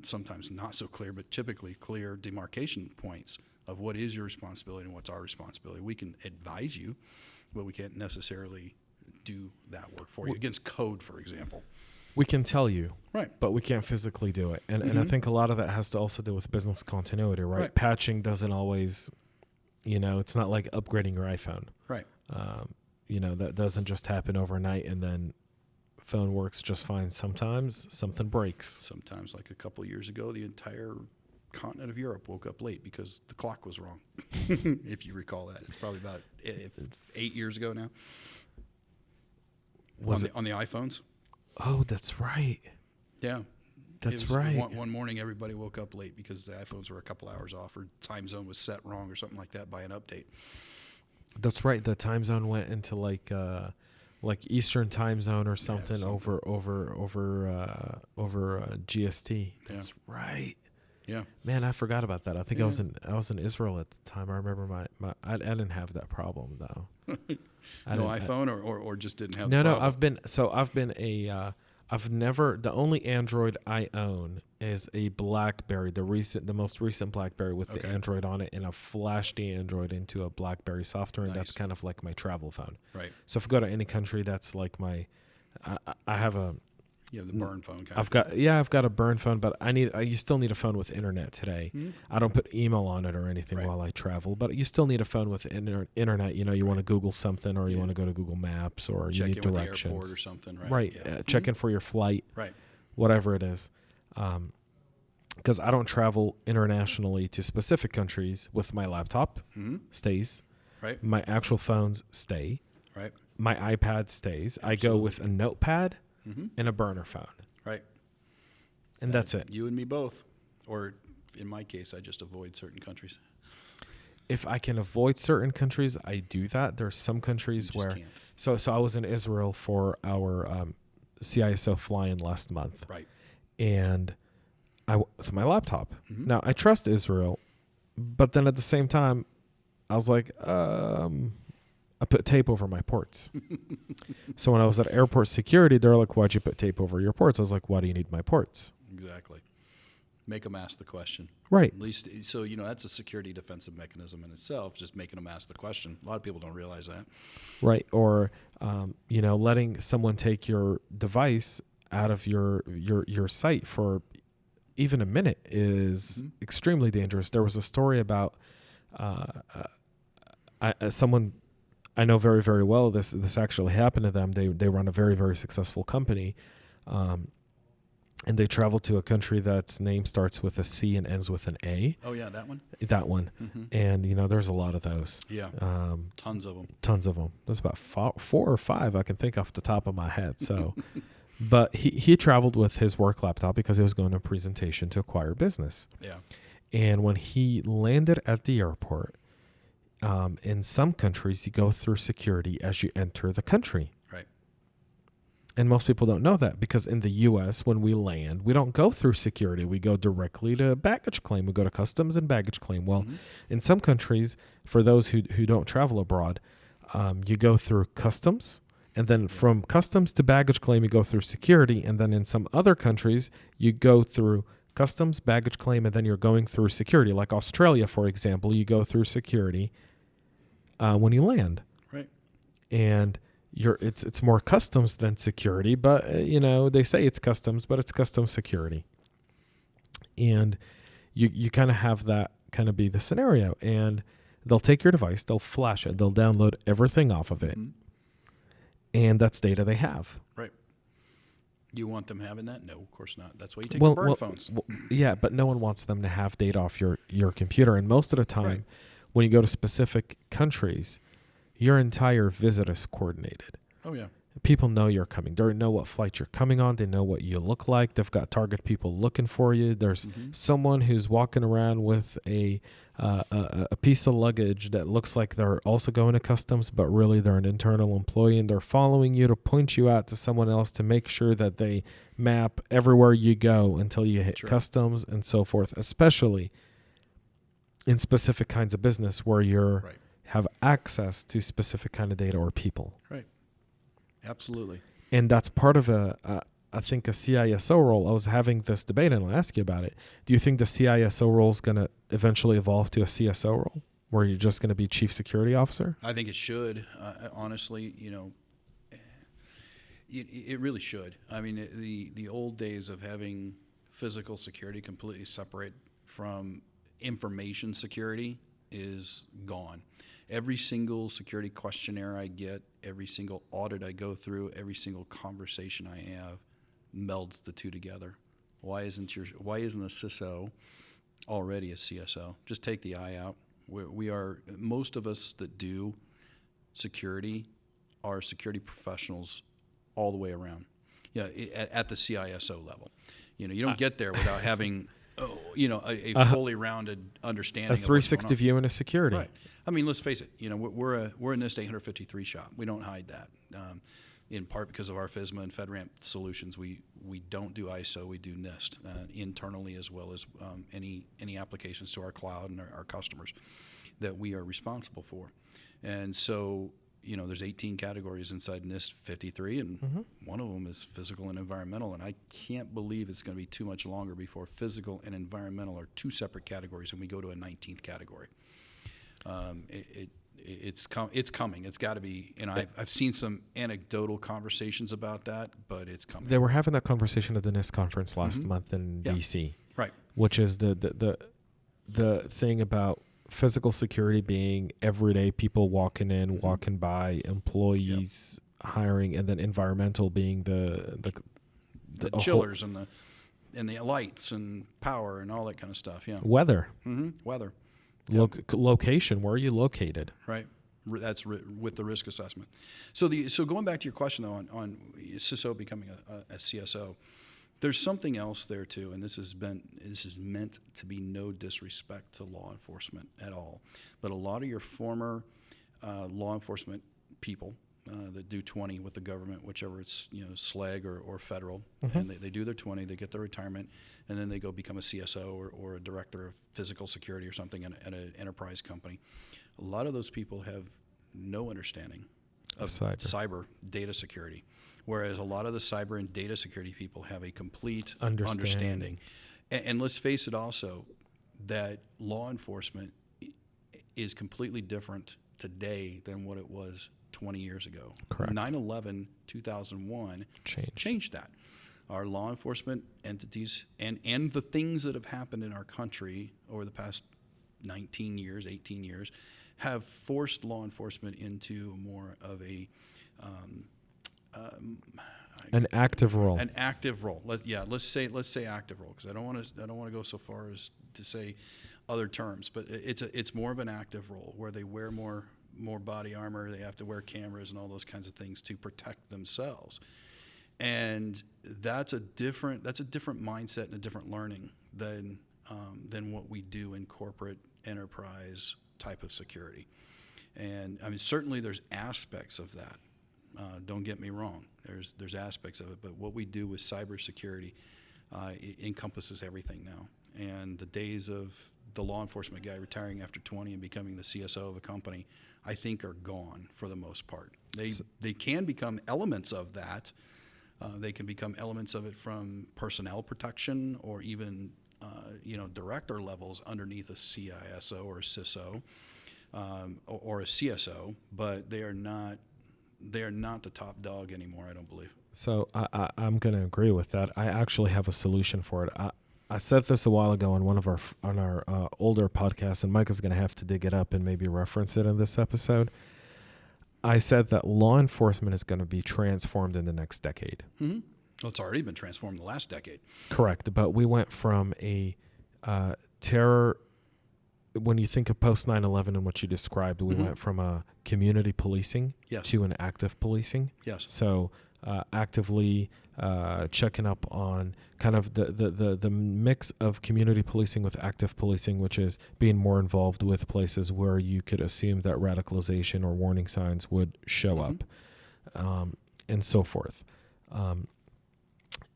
sometimes not so clear, but typically clear demarcation points of what is your responsibility and what's our responsibility. We can advise you, but we can't necessarily do that work for you. Against code, for example. We can tell you, right, but we can't physically do it. And I think a lot of that has to also do with business continuity, right? Patching doesn't always, it's not like upgrading your iPhone. Right. That doesn't just happen overnight and then phone works just fine. Sometimes something breaks. Sometimes, like a couple of years ago, the entire continent of Europe woke up late because the clock was wrong. If you recall that. It's probably about 8 years ago now. On the iPhones? Oh, that's right. Yeah. That's right. One morning, everybody woke up late because the iPhones were a couple hours off, or time zone was set wrong or something like that by an update. That's right. The time zone went into like Eastern time zone or something, over GST. That's right. Yeah. Man, I forgot about that. I think I was in Israel at the time. I remember I didn't have that problem though. No iPhone or just didn't have. No. The only Android I own is a BlackBerry, the most recent BlackBerry with the Android on it, and I've flashed the Android into a BlackBerry software, and that's kind of like my travel phone. Right. So if I go to any country, that's like I have a. You have the burn phone kind I've got a burn phone, but you still need a phone with internet today. Mm-hmm. I don't put email on it or anything while I travel, but you still need a phone with internet. You want to Google something, or you want to go to Google Maps, or you need directions. With the airport or something, right? Right. Yeah. Check in for your flight. Right. Whatever it is. Because I don't travel internationally to specific countries with my laptop. Mm-hmm. Stays. Right. My actual phones stay. Right. My iPad stays. Absolutely. I go with a notepad. Mm-hmm. And a burner phone. Right. And that's it. You and me both. Or in my case, I just avoid certain countries. If I can avoid certain countries, I do that. There's some countries where... Can't. So I was in Israel for our CISO fly-in last month. Right. And with my laptop. Mm-hmm. Now, I trust Israel, but then at the same time, I was like... I put tape over my ports. So when I was at airport security, they're like, why'd you put tape over your ports? I was like, why do you need my ports? Exactly. Make them ask the question. Right. At least, so, that's a security defensive mechanism in itself, just making them ask the question. A lot of people don't realize that. Right. Or, letting someone take your device out of your site for even a minute is extremely dangerous. There was a story about someone... I know very, very well this actually happened to them. They run a very, very successful company, and they traveled to a country that's name starts with a C and ends with an A. Oh, yeah, that one? That one. Mm-hmm. And, there's a lot of those. Yeah, tons of them. Tons of them. There's about 4 or 5 I can think off the top of my head. So, but he traveled with his work laptop because he was going to a presentation to acquire business. Yeah. And when he landed at the airport, in some countries, you go through security as you enter the country. Right. And most people don't know that because in the U.S., when we land, we don't go through security. We go directly to baggage claim. We go to customs and baggage claim. Well, in some countries, for those who don't travel abroad, you go through customs And then from customs to baggage claim, you go through security. And then in some other countries, you go through customs, baggage claim, and then you're going through security. Like Australia, for example, you go through security when you land. Right. And it's more customs than security, but they say it's customs, but it's customs security. And you kind of have that kind of be the scenario. And they'll take your device, they'll flash it, they'll download everything off of it. Mm-hmm. And that's data they have. Right. You want them having that? No, of course not. That's why you take the burn phones. Yeah, but no one wants them to have data off your computer. And most of the time, when you go to specific countries, your entire visit is coordinated. Oh, yeah. People know you're coming. They know what flight you're coming on. They know what you look like. They've got target people looking for you. There's someone who's walking around with a piece of luggage that looks like they're also going to customs, but really they're an internal employee, and they're following you to point you out to someone else to make sure that they map everywhere you go until you hit customs and so forth, especially in specific kinds of business where you're have access to specific kind of data or people. Right. Absolutely. And that's part of I think a CISO role. I was having this debate, and I'll ask you about it. Do you think the CISO role is going to eventually evolve to a CSO role, where you're just going to be chief security officer? I think it should. Honestly, it really should. I mean, the old days of having physical security completely separate from information security is gone. Every single security questionnaire I get, every single audit I go through, every single conversation I have melds the two together. Why isn't a CISO already a CSO? Just take the I out. We are, most of us that do security are security professionals all the way around. Yeah, at the CISO level. You don't get there without having a fully rounded understanding. A 360 view into security. Right. I mean, let's face it. We're a NIST 853 shop. We don't hide that. In part because of our FISMA and FedRAMP solutions, we don't do ISO. We do NIST internally, as well as any applications to our cloud and our customers that we are responsible for. And so, there's 18 categories inside NIST 53, and one of them is physical and environmental. And I can't believe it's going to be too much longer before physical and environmental are two separate categories, and we go to a 19th category. It's coming. It's got to be. And I've seen some anecdotal conversations about that, but it's coming. They were having that conversation at the NIST conference last month in DC, right? Which is the thing about physical security being everyday people walking in, walking by, employees hiring, and then environmental being the chillers and the lights and power and all that kind of stuff. Yeah. Weather. Weather. Location. Where are you located? Right. That's with the risk assessment. So going back to your question though on CISO becoming a CSO. There's something else there too, and this is meant to be no disrespect to law enforcement at all, but a lot of your former law enforcement people that do 20 with the government, whichever it's SLEG or federal, and they do their 20, they get their retirement, and then they go become a CSO or a director of physical security or something at an enterprise company. A lot of those people have no understanding of cyber data security. Whereas a lot of the cyber and data security people have a complete understanding. And let's face it also, that law enforcement is completely different today than what it was 20 years ago. Correct. 9/11, 2001 changed that. Our law enforcement entities and the things that have happened in our country over the past 19 years, 18 years, have forced law enforcement into more of an active role. An active role. Let's say active role, because I don't want to go so far as to say other terms, but it's more of an active role where they wear more body armor. They have to wear cameras and all those kinds of things to protect themselves, and that's a different mindset and a different learning than what we do in corporate enterprise type of security. And I mean, certainly there's aspects of that. Don't get me wrong. There's aspects of it, but what we do with cybersecurity it encompasses everything now. And the days of the law enforcement guy retiring after 20 and becoming the CSO of a company, I think are gone for the most part. They can become elements of that. They can become elements of it from personnel protection or even director levels underneath a CISO or a CISO or a CSO, but they are not the top dog anymore, I don't believe. So I'm going to agree with that. I actually have a solution for it. I said this a while ago on on our older podcasts, and Mike is going to have to dig it up and maybe reference it in this episode. I said that law enforcement is going to be transformed in the next decade. Mm-hmm. Well, it's already been transformed in the last decade. Correct, but we went from a terror. When you think of post 9/11 and what you described, we went from a community policing to an active policing. Yes. So actively checking up on kind of the mix of community policing with active policing, which is being more involved with places where you could assume that radicalization or warning signs would show up, and so forth.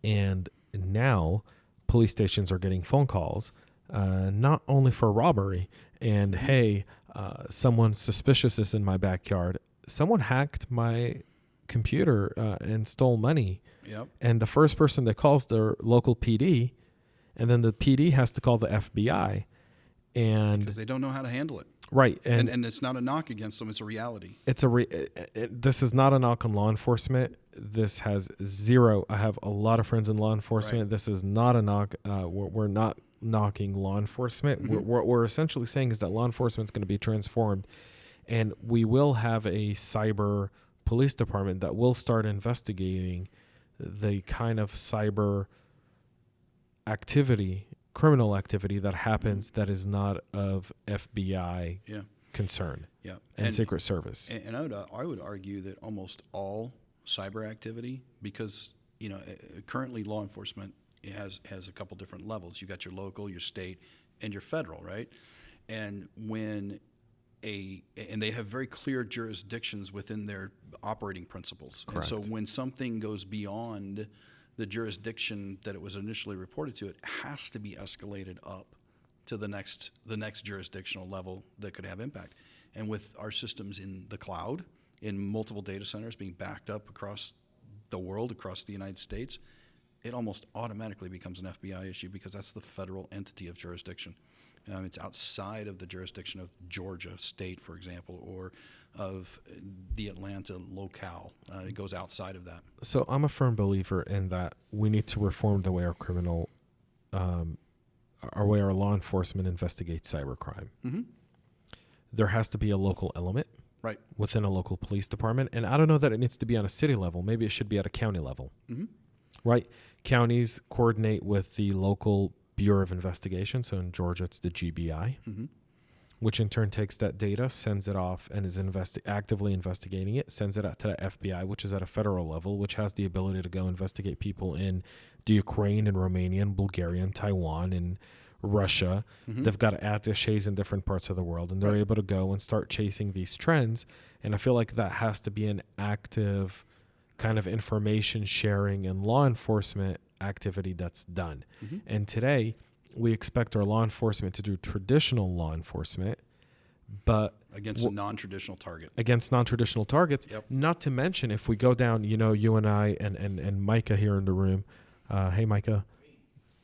And now police stations are getting phone calls, not only for robbery and, hey, someone suspicious is in my backyard. Someone hacked my computer and stole money. Yep. And the first person that calls their local PD, and then the PD has to call the FBI. And because they don't know how to handle it. Right. And it's not a knock against them. It's a reality. This is not a knock on law enforcement. This has zero. I have a lot of friends in law enforcement. Right. This is not a knock. We're not knocking law enforcement. Mm-hmm. What we're essentially saying is that law enforcement is going to be transformed, and we will have a cyber police department that will start investigating the kind of cyber activity, criminal activity that happens that is not of FBI concern and Secret Service. And I would argue that almost all cyber activity, because currently law enforcement has a couple different levels. You got your local, your state, and your federal, right? And and they have very clear jurisdictions within their operating principles. Correct. And so when something goes beyond the jurisdiction that it was initially reported to, it has to be escalated up to the next jurisdictional level that could have impact. And with our systems in the cloud, in multiple data centers being backed up across the world, across the United States, it almost automatically becomes an FBI issue because that's the federal entity of jurisdiction. It's outside of the jurisdiction of Georgia state, for example, or of the Atlanta locale. It goes outside of that. So I'm a firm believer in that we need to reform the way our law enforcement investigates cybercrime. Mm-hmm. There has to be a local element within a local police department. And I don't know that it needs to be on a city level. Maybe it should be at a county level. Mm-hmm. Right? Counties coordinate with the local Bureau of Investigation. So in Georgia, it's the GBI, which in turn takes that data, sends it off, and is actively investigating it, sends it out to the FBI, which is at a federal level, which has the ability to go investigate people in the Ukraine and Romania and Bulgaria and Taiwan and Russia. Mm-hmm. They've got attaches in different parts of the world, and they're able to go and start chasing these trends. And I feel like that has to be an active kind of information sharing and law enforcement activity that's done. Mm-hmm. And today we expect our law enforcement to do traditional law enforcement, but against a non-traditional target. Against non-traditional targets. Yep. Not to mention if we go down, you and I and Micah here in the room. Hey Micah,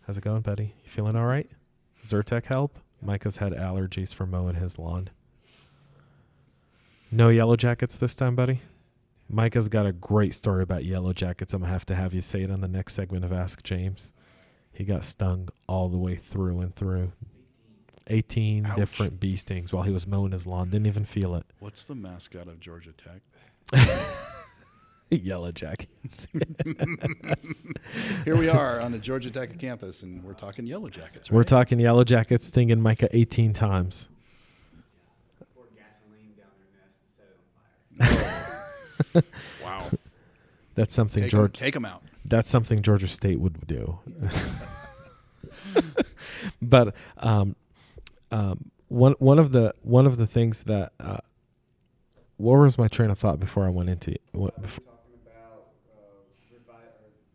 how's it going, buddy? You feeling all right? Zyrtec help? Micah's had allergies from mowing his lawn. No yellow jackets this time, buddy? Micah's got a great story about yellow jackets. I'm going to have you say it on the next segment of Ask James. He got stung all the way through and through. 18 Ouch. Different bee stings while he was mowing his lawn. Didn't even feel it. What's the mascot of Georgia Tech? Yellow jackets. Here we are on the Georgia Tech campus, and we're talking yellow jackets, right? We're talking yellow jackets stinging Micah 18 times. Pour gasoline down their nest and set it on fire. Wow. That's something take them out. That's something Georgia State would do. But one of the things that what was my train of thought before I went into it? Talking about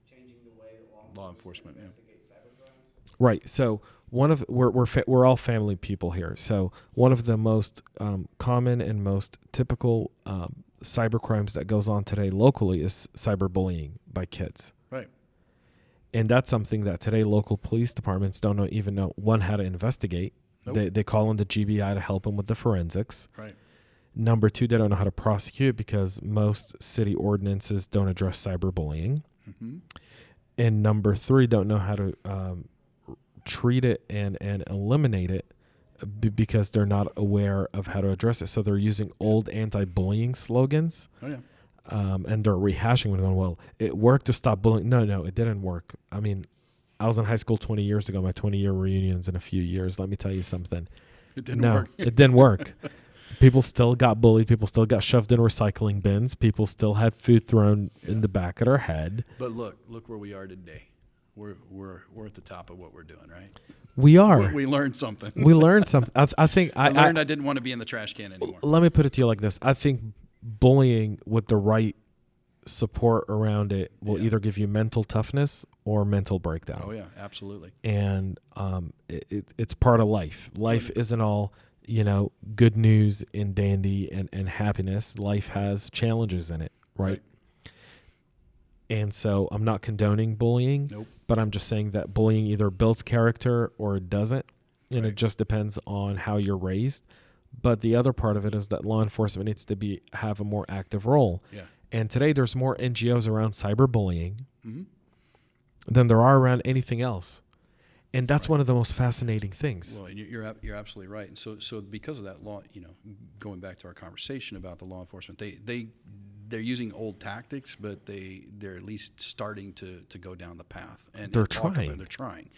changing the way that law enforcement investigates cybercrimes. Right. So we're all family people here. So one of the most common and most typical cyber crimes that goes on today locally is cyberbullying by kids. Right. And that's something that today local police departments don't even know, one, how to investigate. Nope. They call in the GBI to help them with the forensics. Right. Number two, they don't know how to prosecute because most city ordinances don't address cyberbullying. Mm-hmm. And number three, don't know how to treat it and eliminate it because they're not aware of how to address it. So they're using old anti-bullying slogans. Oh, yeah. And they're rehashing them and going, well, it worked to stop bullying. No, it didn't work. I mean, I was in high school 20 years ago. My 20-year reunion's in a few years. Let me tell you something. It didn't work. It didn't work. People still got bullied. People still got shoved in recycling bins. People still had food thrown in the back of their head. But look where we are today. We're at the top of what we're doing, right? We are. We learned something. We learned something. I think I learned I didn't want to be in the trash can anymore. Let me put it to you like this. I think bullying with the right support around it will either give you mental toughness or mental breakdown. Oh, yeah, absolutely. And it's part of life. Life isn't all, good news and dandy and happiness. Life has challenges in it, right? And so I'm not condoning bullying, Nope. but I'm just saying that bullying either builds character or it doesn't. And it just depends on how you're raised. But the other part of it is that law enforcement needs to have a more active role. Yeah. And today there's more NGOs around cyberbullying than there are around anything else. And that's one of the most fascinating things. Well, you're absolutely right. And so because of that law, going back to our conversation about the law enforcement, they're using old tactics, but they're at least starting to go down the path. And they're trying. They're trying.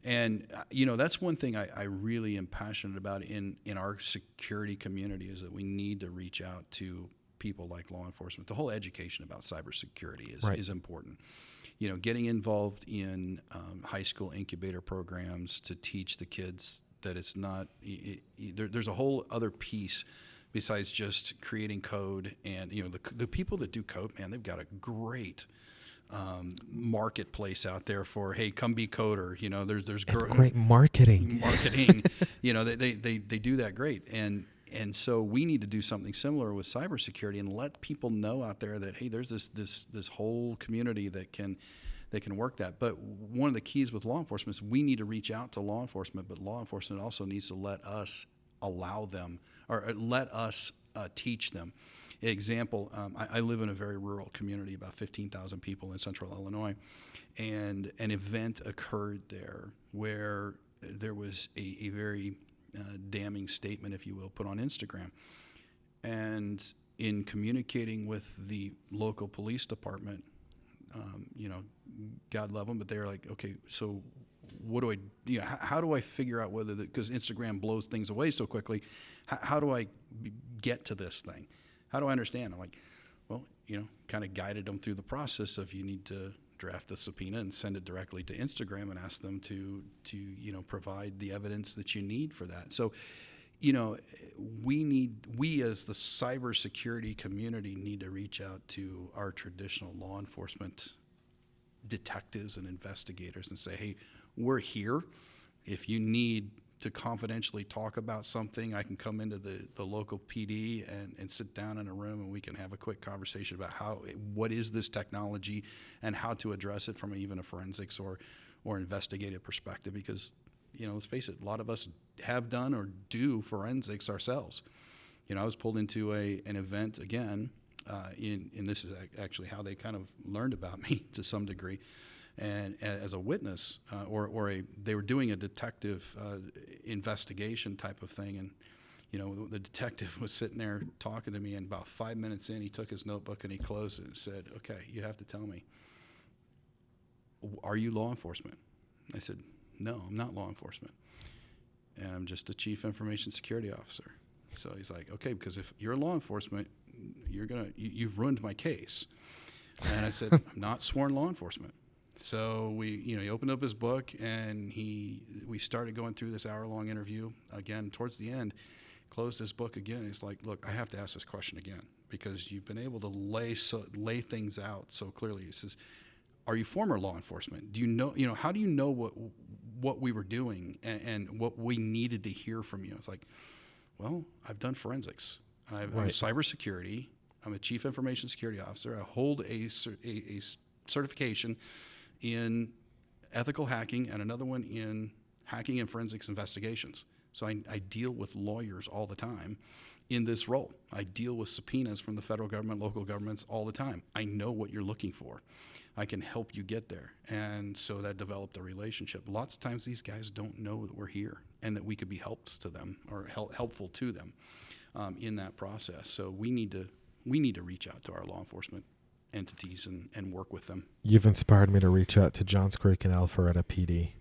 And, that's one thing I really am passionate about in our security community is that we need to reach out to people like law enforcement. The whole education about cybersecurity is important. Getting involved in high school incubator programs to teach the kids that it's not there's a whole other piece besides just creating code. And the people that do code, man, they've got a great marketplace out there for, hey, come be coder. There's great marketing. They do that great. And so we need to do something similar with cybersecurity and let people know out there that, hey, there's this whole community that can work that. But one of the keys with law enforcement is we need to reach out to law enforcement, but law enforcement also needs to let us allow them or let us teach them. Example, I live in a very rural community, about 15,000 people in central Illinois, and an event occurred there where there was a very damning statement, if you will, put on Instagram. And in communicating with the local police department, God love them, but they're like, okay, so what do I, how do I figure out whether, because Instagram blows things away so quickly, how do I get to this thing? How do I understand? I'm like, well, kind of guided them through the process of you need to draft a subpoena and send it directly to Instagram and ask them to provide the evidence that you need for that. So, we as the cybersecurity community need to reach out to our traditional law enforcement detectives and investigators and say, hey, we're here. If you need to confidentially talk about something, I can come into the local PD and sit down in a room and we can have a quick conversation about what is this technology and how to address it from even a forensics or investigative perspective. Because, let's face it, a lot of us have done or do forensics ourselves. I was pulled into an event again, and this is actually how they kind of learned about me to some degree. And as a witness, they were doing a detective investigation type of thing, and the detective was sitting there talking to me, and about 5 minutes in, he took his notebook and he closed it and said, "Okay, you have to tell me, are you law enforcement?" I said, "No, I'm not law enforcement, and I'm just a chief information security officer." So he's like, "Okay, because if you're law enforcement, you've ruined my case." And I said, "I'm not sworn law enforcement." So he opened up his book and we started going through this hour-long interview. Again, towards the end, closed his book again. He's like, "Look, I have to ask this question again because you've been able to lay things out so clearly." He says, "Are you former law enforcement? Do you know? How do you know what we were doing and what we needed to hear from you. It's like, well, I've done forensics. I'm cybersecurity. I'm a chief information security officer. I hold a certification in ethical hacking and another one in hacking and forensics investigations. So I deal with lawyers all the time in this role. I deal with subpoenas from the federal government, local governments all the time. I know what you're looking for. I can help you get there. And so that developed a relationship. Lots of times these guys don't know that we're here and that we could be helps to them or helpful to them in that process. So we need to reach out to our law enforcement entities and work with them. You've inspired me to reach out to Johns Creek and Alpharetta PD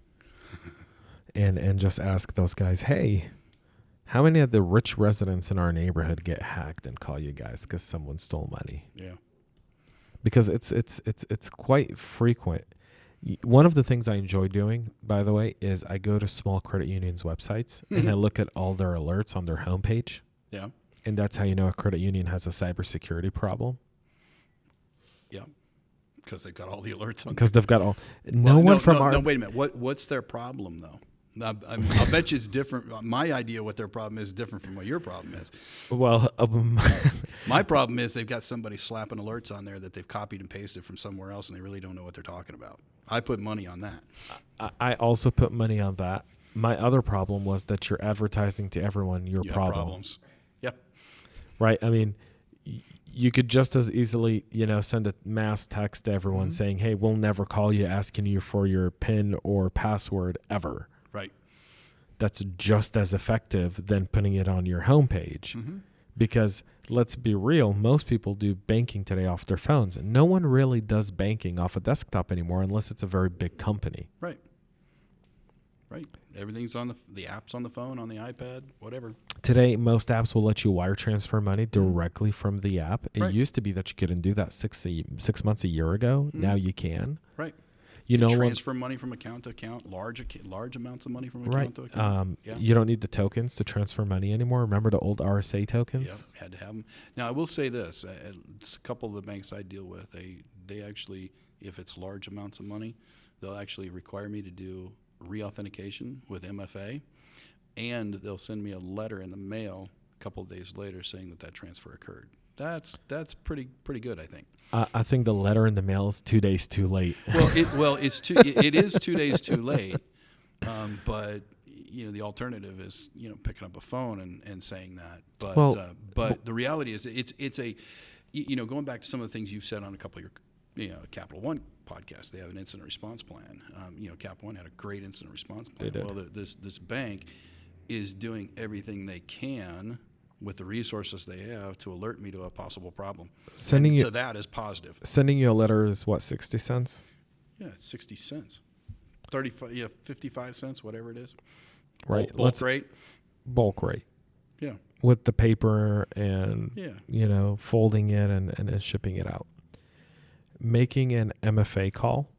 and just ask those guys, hey, how many of the rich residents in our neighborhood get hacked and call you guys because someone stole money? Yeah. Because it's quite frequent. One of the things I enjoy doing, by the way, is I go to small credit unions' websites and I look at all their alerts on their homepage. Yeah. And that's how you know a credit union has a cybersecurity problem. Yeah. Because they've got all the alerts on. Because they've got all. Wait a minute. What's their problem though? I'll bet you it's different. My idea what their problem is different from what your problem is. Well, my problem is they've got somebody slapping alerts on there that they've copied and pasted from somewhere else, and they really don't know what they're talking about. I put money on that. I also put money on that. My other problem was that you're advertising to everyone your problems. Yep. Right. I mean, you could just as easily, send a mass text to everyone saying, "Hey, we'll never call you asking you for your PIN or password ever." Right. That's just as effective than putting it on your homepage. Because let's be real, most people do banking today off their phones. No one really does banking off a desktop anymore unless it's a very big company. Right. Right. Everything's on the app's on the phone, on the iPad, whatever. Today, most apps will let you wire transfer money directly from the app. It used to be that you couldn't do that 6 months a year ago. Now you can. Right. You know, transfer money from account to account, large amounts of money from account to account. You don't need the tokens to transfer money anymore. Remember the old RSA tokens? Yeah, had to have them. Now, I will say this. A couple of the banks I deal with, they actually, if it's large amounts of money, they'll actually require me to do re-authentication with MFA, and they'll send me a letter in the mail a couple of days later saying that transfer occurred. That's pretty good, I think. I think the letter in the mail is 2 days too late. It is 2 days too late. But the alternative is picking up a phone and saying that. But the reality is it's a going back to some of the things you've said on a couple of your Capital One podcasts. They have an incident response plan. Capital One had a great incident response plan. They did. Well, this bank is doing everything they can with the resources they have to alert me to a possible problem. So that is positive. Sending you a letter is what, 60 cents? Yeah, it's 60 cents. 35, 55 cents, whatever it is. Right. Bulk rate. Bulk rate. Yeah. With the paper and, folding it and shipping it out. Making an MFA call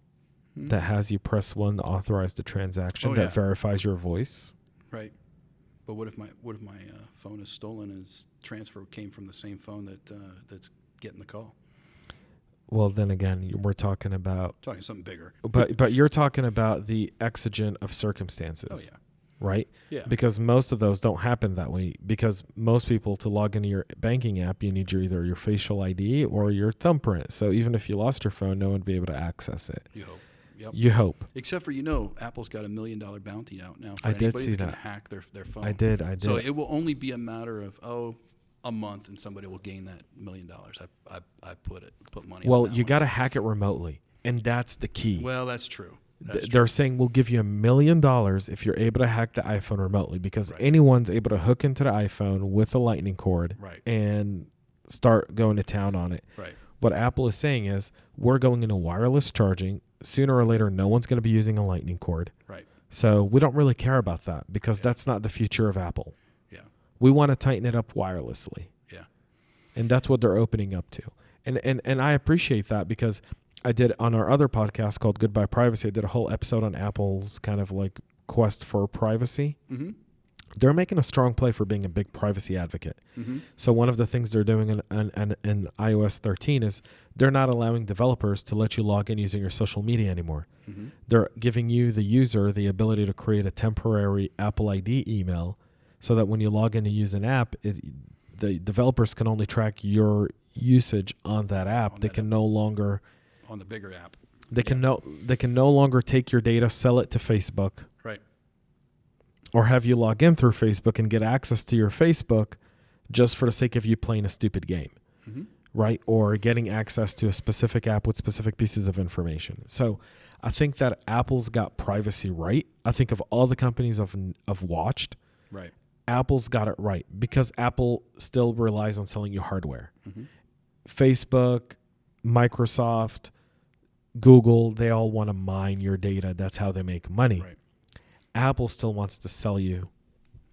that has you press 1 to authorize the transaction that verifies your voice. Right. But what if my phone is stolen and its transfer came from the same phone that's getting the call? Well, then again, we're talking something bigger. But you're talking about the exigent of circumstances. Oh yeah. Right? Yeah. Because most of those don't happen that way. Because most people, to log into your banking app, you need either your facial ID or your thumbprint. So even if you lost your phone, no one would be able to access it. You hope. Yep. You hope. Except for, Apple's got $1 million bounty out now for I anybody did see that can that. hack their phone. I did. So it will only be a matter of, a month and somebody will gain that $1 million. I put money on that. Well, you got to hack it remotely. And that's the key. Well, that's true. They're saying we'll give you $1 million if you're able to hack the iPhone remotely, because anyone's able to hook into the iPhone with a lightning cord and start going to town on it. Right. What Apple is saying is we're going into wireless charging. Sooner or later, no one's going to be using a lightning cord. Right. So we don't really care about that because that's not the future of Apple. Yeah. We want to tighten it up wirelessly. Yeah. And that's what they're opening up to. And I appreciate that, because I did on our other podcast called Goodbye Privacy, I did a whole episode on Apple's kind of like quest for privacy. they're making a strong play for being a big privacy advocate. Mm-hmm. So one of the things they're doing in iOS 13 is they're not allowing developers to let you log in using your social media anymore. Mm-hmm. They're giving you, the user, the ability to create a temporary Apple ID email so that when you log in to use an app, the developers can only track your usage on that app. They can no longer on the bigger app. They can no longer take your data, sell it to Facebook. Right. Or have you log in through Facebook and get access to your Facebook just for the sake of you playing a stupid game, mm-hmm. right? Or getting access to a specific app with specific pieces of information. So I think that Apple's got privacy right. I think of all the companies I've watched, right, Apple's got it right because Apple still relies on selling you hardware. Mm-hmm. Facebook, Microsoft, Google, they all want to mine your data. That's how they make money. Right. Apple still wants to sell you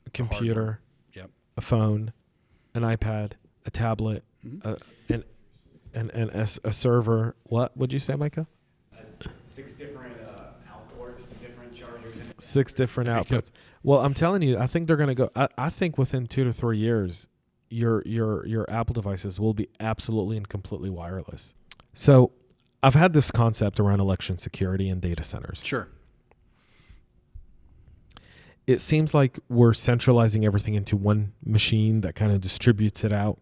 a computer, yep, a phone, an iPad, a tablet, mm-hmm. and a server. What would you say, Micah? 6 different outports to different chargers. 6 different outputs. Well, I'm telling you, I think they're going to go. I think within 2 to 3 years, your Apple devices will be absolutely and completely wireless. So I've had this concept around election security and data centers. Sure. It seems like we're centralizing everything into one machine that kind of distributes it out.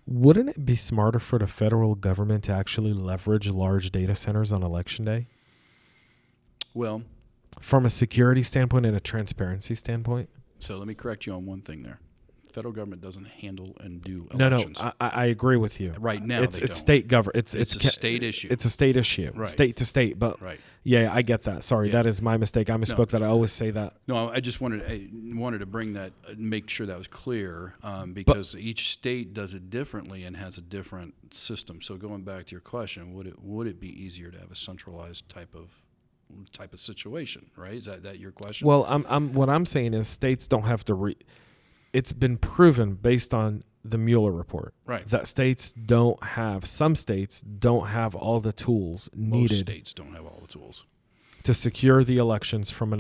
Wouldn't it be smarter for the federal government to actually leverage large data centers on election day? Well, from a security standpoint and a transparency standpoint? So let me correct you on one thing there. Federal government doesn't handle and do No, elections. I agree with you. Right now, it's they don't. state government. It's a state issue. It's a state issue, right. State to state. But right. Yeah, I get that. Sorry, that is my mistake. I misspoke. That I always say that. No, I just wanted to bring that, make sure that was clear, because each state does it differently and has a different system. So going back to your question, would it be easier to have a centralized type of situation? Right? Is that your question? Well, what I'm saying is states don't have to It's been proven based on the Mueller report, right, that some states don't have all the tools needed. Most states don't have all the tools to secure the elections from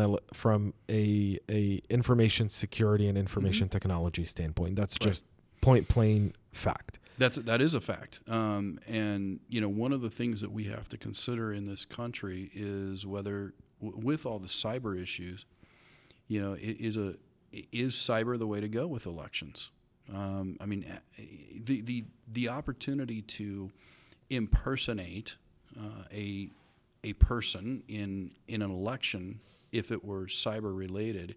a information security and information technology standpoint. That's just point plain fact. That is a fact. And one of the things that we have to consider in this country is whether, with all the cyber issues, is cyber the way to go with elections? The opportunity to impersonate a person in an election, if it were cyber related,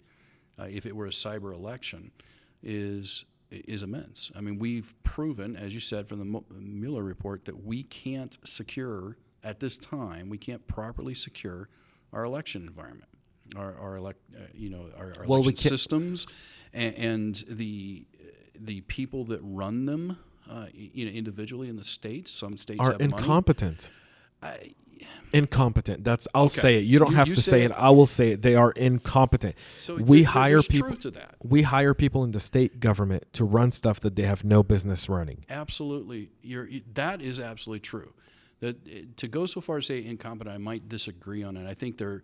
if it were a cyber election, is immense. I mean, we've proven, as you said from the Mueller report, that we can't secure at this time. We can't properly secure our election environment. Our election systems and the people that run them, individually in the states. Some states are have incompetent. Money. Incompetent. I'll say it. You don't have to say it. I will say it. They are incompetent. So we hire people. Truth to that. We hire people in the state government to run stuff that they have no business running. Absolutely, that is absolutely true. That to go so far as say incompetent, I might disagree on it. I think they're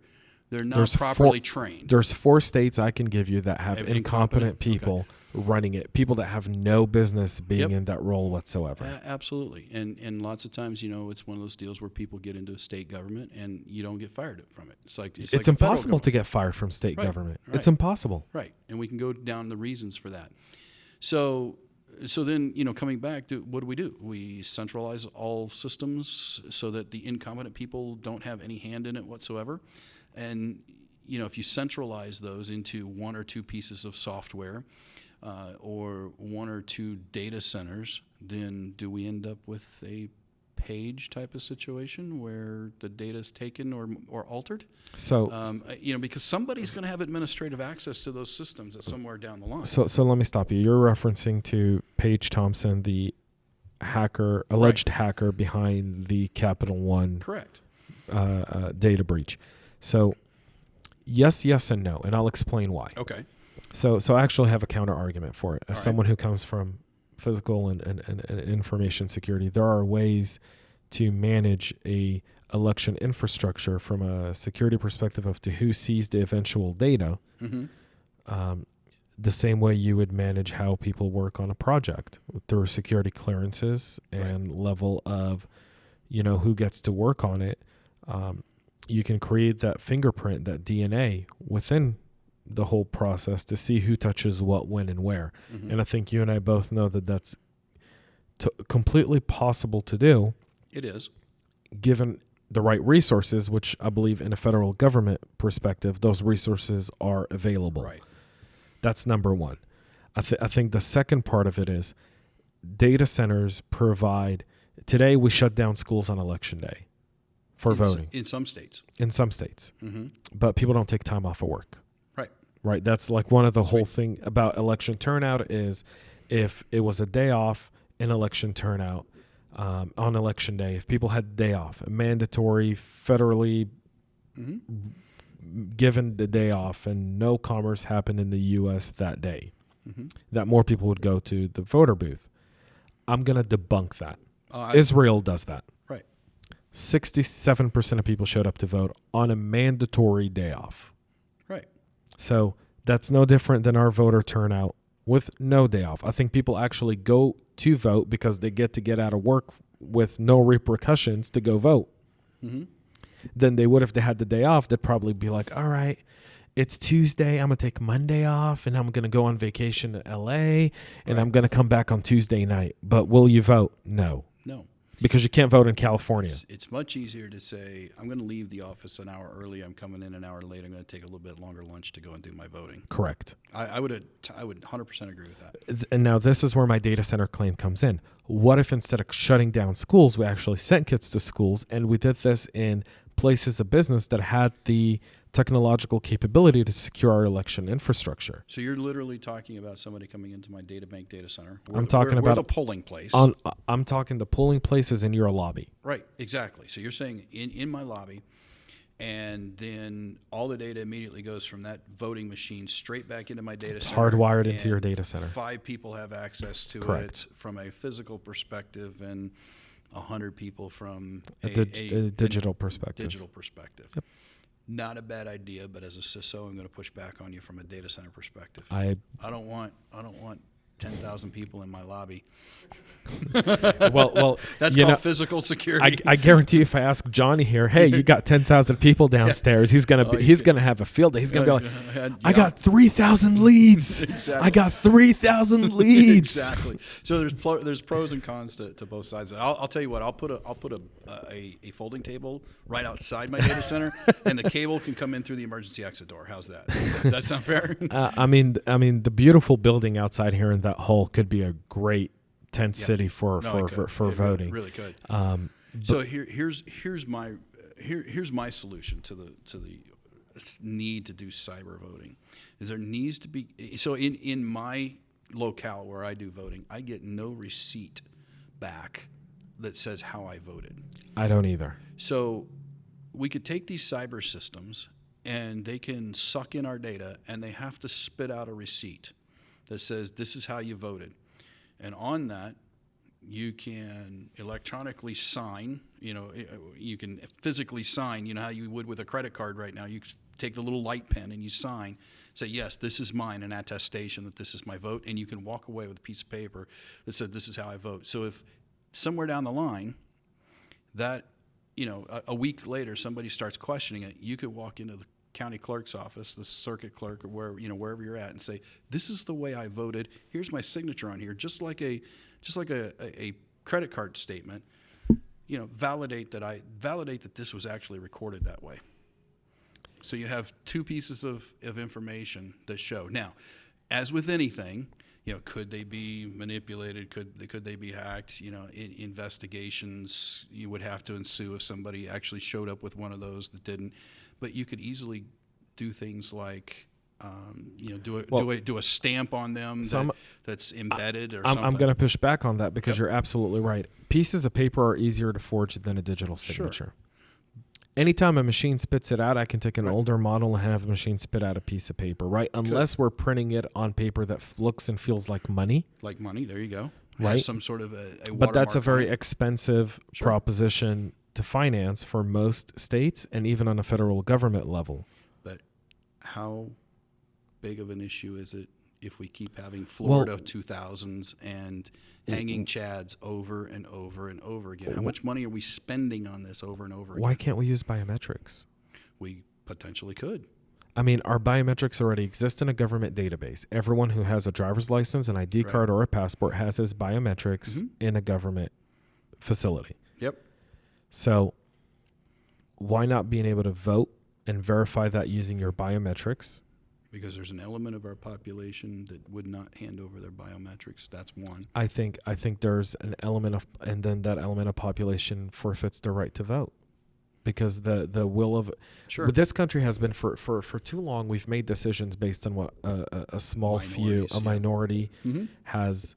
not properly trained. There's 4 states I can give you that have incompetent people running it, people that have no business being in that role whatsoever. Absolutely. And lots of times, it's one of those deals where people get into a state government and you don't get fired from it. It's like impossible to get fired from state government. Right. It's impossible. Right. And we can go down the reasons for that. So then, coming back to what do? We centralize all systems so that the incompetent people don't have any hand in it whatsoever. And, if you centralize those into 1 or 2 pieces of software or 1 or 2 data centers, then do we end up with a page type of situation where the data is taken or altered? So, because somebody's going to have administrative access to those systems somewhere down the line. So let me stop you. You're referencing to Paige Thompson, the alleged hacker behind the Capital One correct data breach. So, yes, and no, and I'll explain why. Okay. So I actually have a counter argument for it. As someone who comes from physical and information security, there are ways to manage a election infrastructure from a security perspective of to who sees the eventual data The same way you would manage how people work on a project through security clearances and level of, who gets to work on it. You can create that fingerprint, that DNA within the whole process to see who touches what, when, and where. Mm-hmm. And I think you and I both know that that's completely possible to do. It is. Given the right resources, which I believe in a federal government perspective, those resources are available. Right. That's number one. I think the second part of it is data centers provide. Today, we shut down schools on election day for voting. In some states. In some states. Mm-hmm. But people don't take time off of work. Right. Right. That's like one of the whole thing about election turnout is if it was a day off in election turnout on election day, if people had a day off, a mandatory federally given the day off, and no commerce happened in the U.S. that day, that more people would go to the voter booth. I'm going to debunk that. Israel does that. Right. 67% of people showed up to vote on a mandatory day off. Right. So that's no different than our voter turnout with no day off. I think people actually go to vote because they get out of work with no repercussions to go vote. Mm-hmm. Than they would if they had the day off. They'd probably be like, all right, it's Tuesday. I'm going to take Monday off and I'm going to go on vacation to LA and I'm going to come back on Tuesday night. But will you vote? No. No. Because you can't vote in California. It's much easier to say, I'm going to leave the office an hour early. I'm coming in an hour late. I'm going to take a little bit longer lunch to go and do my voting. Correct. I would 100% agree with that. And now this is where my data center claim comes in. What if instead of shutting down schools, we actually sent kids to schools and we did this in places of business that had the technological capability to secure our election infrastructure? So you're literally talking about somebody coming into my DataBank data center. I'm talking about the polling place. I'm talking the polling places in your lobby. Right, exactly. So you're saying in my lobby, and then all the data immediately goes from that voting machine straight back into my data center. Hardwired into your data center. 5 people have access to Correct. it from a physical perspective, and 100 people from a digital perspective. Yep. Not a bad idea, but as a CISO, I'm going to push back on you from a data center perspective. I don't want 10,000 people in my lobby. well, that's called physical security. I guarantee if I ask Johnny here, hey, you got 10,000 people downstairs, he's gonna have a field day. He's gonna be like, I got 3,000 leads. Exactly. I got 3,000 leads. Exactly. So there's pros and cons to both sides. I'll tell you what. I'll put a folding table right outside my data center, and the cable can come in through the emergency exit door. How's that? Does that sound fair? I mean, the beautiful building outside here in that hall could be a great tent city for voting. Really could. So here's my solution to the need to do cyber voting. Is there needs to be in my locale where I do voting, I get no receipt back that says how I voted. I don't either. So we could take these cyber systems and they can suck in our data and they have to spit out a receipt that says this is how you voted. And on that, you can electronically sign, you can physically sign, how you would with a credit card right now. You take the little light pen and you sign, say, yes, this is mine, an attestation that this is my vote, and you can walk away with a piece of paper that said this is how I vote. So if somewhere down the line that, a week later somebody starts questioning it, you could walk into the county clerk's office, the circuit clerk, or wherever you're at, and say, this is the way I voted. Here's my signature on here, just like a credit card statement. Validate that this was actually recorded that way. So you have 2 pieces of information that show. Now, as with anything, could they be manipulated? Could they be hacked? Investigations you would have to ensue if somebody actually showed up with one of those that didn't. But you could easily do things like, do a stamp on them that's embedded or something. I'm going to push back on that because you're absolutely right. Pieces of paper are easier to forge than a digital signature. Sure. Anytime a machine spits it out, I can take an older model and have a machine spit out a piece of paper, right? Unless we're printing it on paper that looks and feels like money. Like money, there you go. Right. Some sort of a But that's a very expensive proposition to finance for most states and even on a federal government level. But how big of an issue is it if we keep having Florida 2000s and hanging chads over and over and over again? How much money are we spending on this over and over again? Why can't we use biometrics? We potentially could. I mean, our biometrics already exist in a government database. Everyone who has a driver's license, an ID card, or a passport has his biometrics in a government facility. Yep. So why not being able to vote and verify that using your biometrics? Because there's an element of our population that would not hand over their biometrics. That's one. I think there's an element of, and then that element of population forfeits their right to vote. Because the will of this country has been for too long. We've made decisions based on what a small few, a minority, has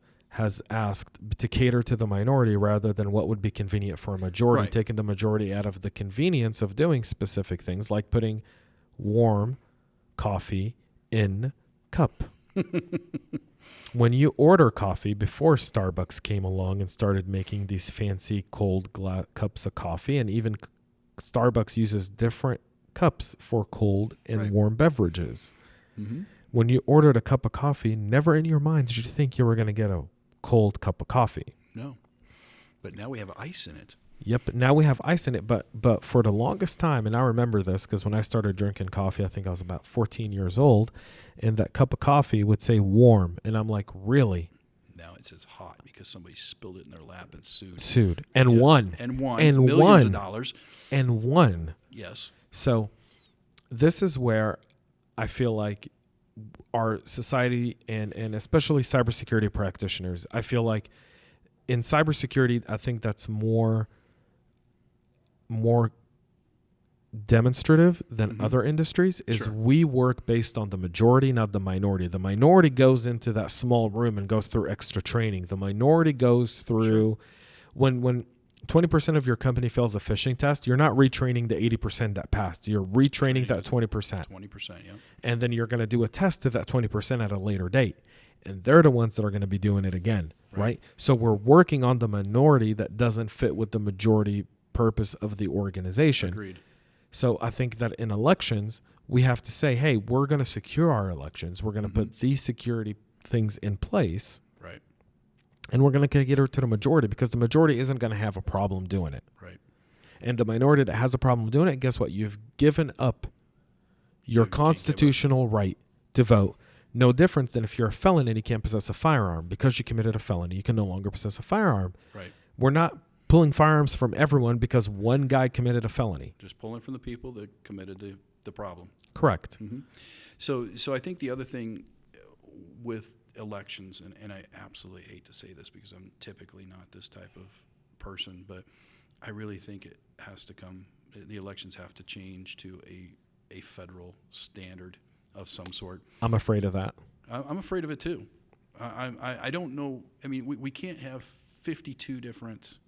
asked to cater to the minority rather than what would be convenient for a majority. Right. Taking the majority out of the convenience of doing specific things like putting warm coffee in cup. When you order coffee, before Starbucks came along and started making these fancy cold cups of coffee, and even Starbucks uses different cups for cold and warm beverages. When you ordered a cup of coffee, never in your mind did you think you were going to get a cold cup of coffee. No. But now we have ice in it. Yep. Now we have ice in it. But for the longest time, and I remember this because when I started drinking coffee, I think I was about 14 years old, and that cup of coffee would say warm. And I'm like, really? Now it says hot because somebody spilled it in their lap and sued. And won. And won. And millions of dollars. And won. Yes. So this is where I feel like our society and especially cybersecurity practitioners, I feel like in cybersecurity, I think that's more demonstrative than other industries is we work based on the majority, not the minority. The minority goes into that small room and goes through extra training. The minority goes through when 20% of your company fails a phishing test, you're not retraining the 80% that passed. You're retraining that 20%. 20%, yeah. And then you're going to do a test to that 20% at a later date. And they're the ones that are going to be doing it again, right? So we're working on the minority that doesn't fit with the majority purpose of the organization. Agreed. So I think that in elections, we have to say, hey, we're going to secure our elections. We're going to put these security things in place. Right. And we're going to cater to the majority because the majority isn't going to have a problem doing it. Right. And the minority that has a problem doing it, guess what? You've given up your constitutional right to vote. No difference than if you're a felon and you can't possess a firearm. Because you committed a felony, you can no longer possess a firearm. Right. We're not pulling firearms from everyone because one guy committed a felony. Just pulling from the people that committed the problem. Correct. So I think the other thing with elections, and I absolutely hate to say this because I'm typically not this type of person, but I really think it has to come, the elections have to change to a federal standard of some sort. I'm afraid of that. I'm afraid of it too. I don't know. I mean, we can't have 52 different.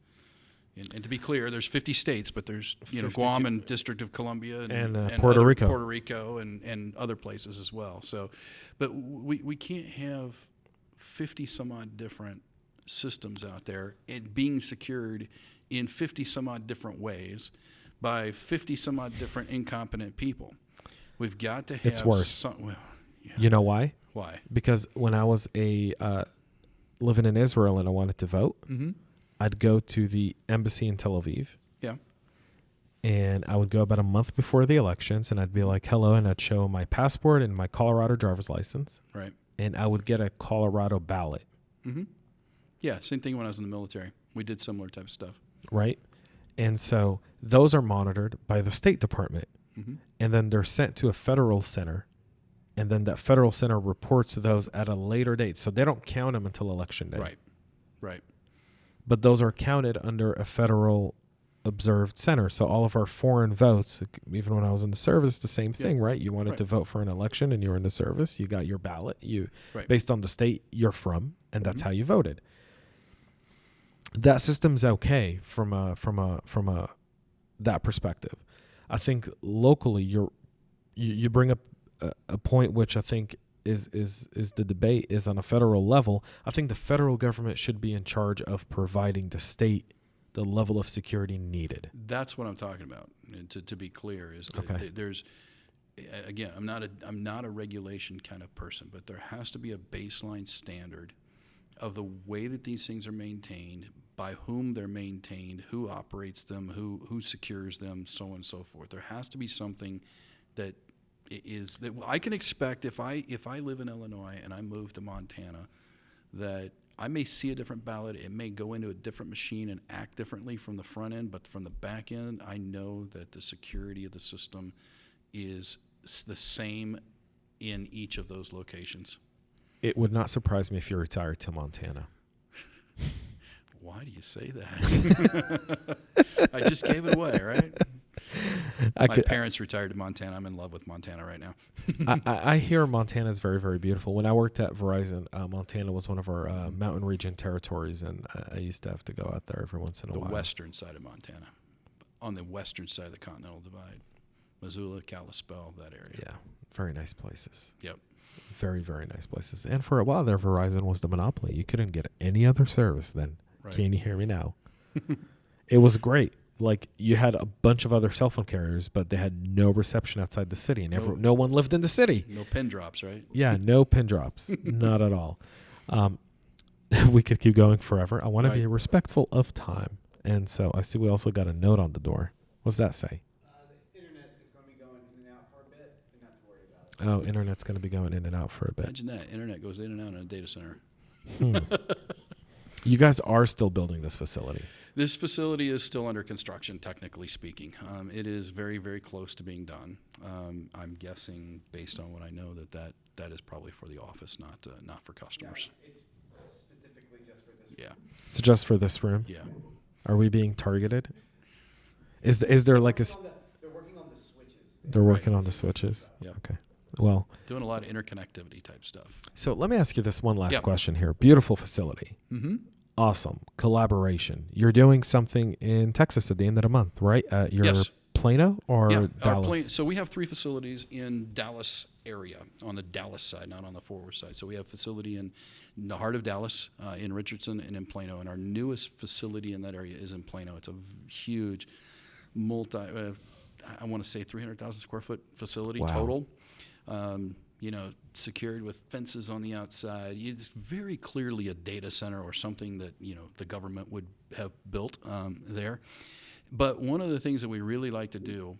And to be clear, there's 50 states, but there's Guam and District of Columbia and Puerto Rico and other places as well. So, but we can't have 50 some odd different systems out there and being secured in 50 some odd different ways by 50 some odd different incompetent people. We've got to have. It's worse. Well, yeah. You know why? Why? Because when I was living in Israel and I wanted to vote. I'd go to the embassy in Tel Aviv. Yeah. And I would go about a month before the elections and I'd be like, hello. And I'd show my passport and my Colorado driver's license. Right. And I would get a Colorado ballot. Yeah. Same thing when I was in the military. We did similar type of stuff. Right. And so those are monitored by the State Department. And then they're sent to a federal center. And then that federal center reports those at a later date. So they don't count them until election day. Right. Right. But those are counted under a federal observed center. So all of our foreign votes, even when I was in the service, the same thing, right? You wanted to vote for an election and you were in the service. You got your ballot. Based on the state you're from, and that's how you voted. That system's okay from that perspective. I think locally you bring up a point which I think is the debate is on a federal level. I think the federal government should be in charge of providing the state the level of security needed. That's what I'm talking about. And to be clear, is that there's again, I'm not a regulation kind of person, but there has to be a baseline standard of the way that these things are maintained, by whom they're maintained, who operates them, who secures them, so on and so forth. There has to be something that is that I can expect if I live in Illinois and I move to Montana, that I may see a different ballot. It may go into a different machine and act differently from the front end, but from the back end, I know that the security of the system is the same in each of those locations. It would not surprise me if you retired to Montana. Why do you say that? I just gave it away, right? My parents retired to Montana. I'm in love with Montana right now. I hear Montana is very, very beautiful. When I worked at Verizon, Montana was one of our mountain region territories, and I used to have to go out there every once in a while. The western side of Montana, on the western side of the Continental Divide. Missoula, Kalispell, that area. Yeah, very nice places. Yep. Very, very nice places. And for a while there, Verizon was the monopoly. You couldn't get any other service then. Right. Can you hear me now? It was great. Like, you had a bunch of other cell phone carriers, but they had no reception outside the city, and no one lived in the city. No pin drops, right? Yeah, no pin drops. Not at all. We could keep going forever. I want to be respectful of time. And so I see we also got a note on the door. What's that say? The internet is going to be going in and out for a bit, and not to worry about it. Oh, internet's going to be going in and out for a bit. Imagine that. Internet goes in and out in a data center. You guys are still building this facility. This facility is still under construction, technically speaking. It is very, very close to being done. I'm guessing, based on what I know, that is probably for the office, not for customers. Yeah, it's specifically just for this. Yeah. It's just for this room? Yeah. Are we being targeted? Is there like a... They're working on the switches. They're working on the switches? Yeah. Okay. Well... Doing a lot of interconnectivity type stuff. So let me ask you this one last question here. Beautiful facility. Mm-hmm. Awesome. Collaboration. You're doing something in Texas at the end of the month, right? Yes. Plano or Dallas? So we have 3 facilities in Dallas area, on the Dallas side, not on the Fort Worth side. So we have a facility in the heart of Dallas, in Richardson, and in Plano. And our newest facility in that area is in Plano. It's a huge I want to say 300,000 square foot facility total. Secured with fences on the outside. It's very clearly a data center or something that, the government would have built there. But one of the things that we really like to do,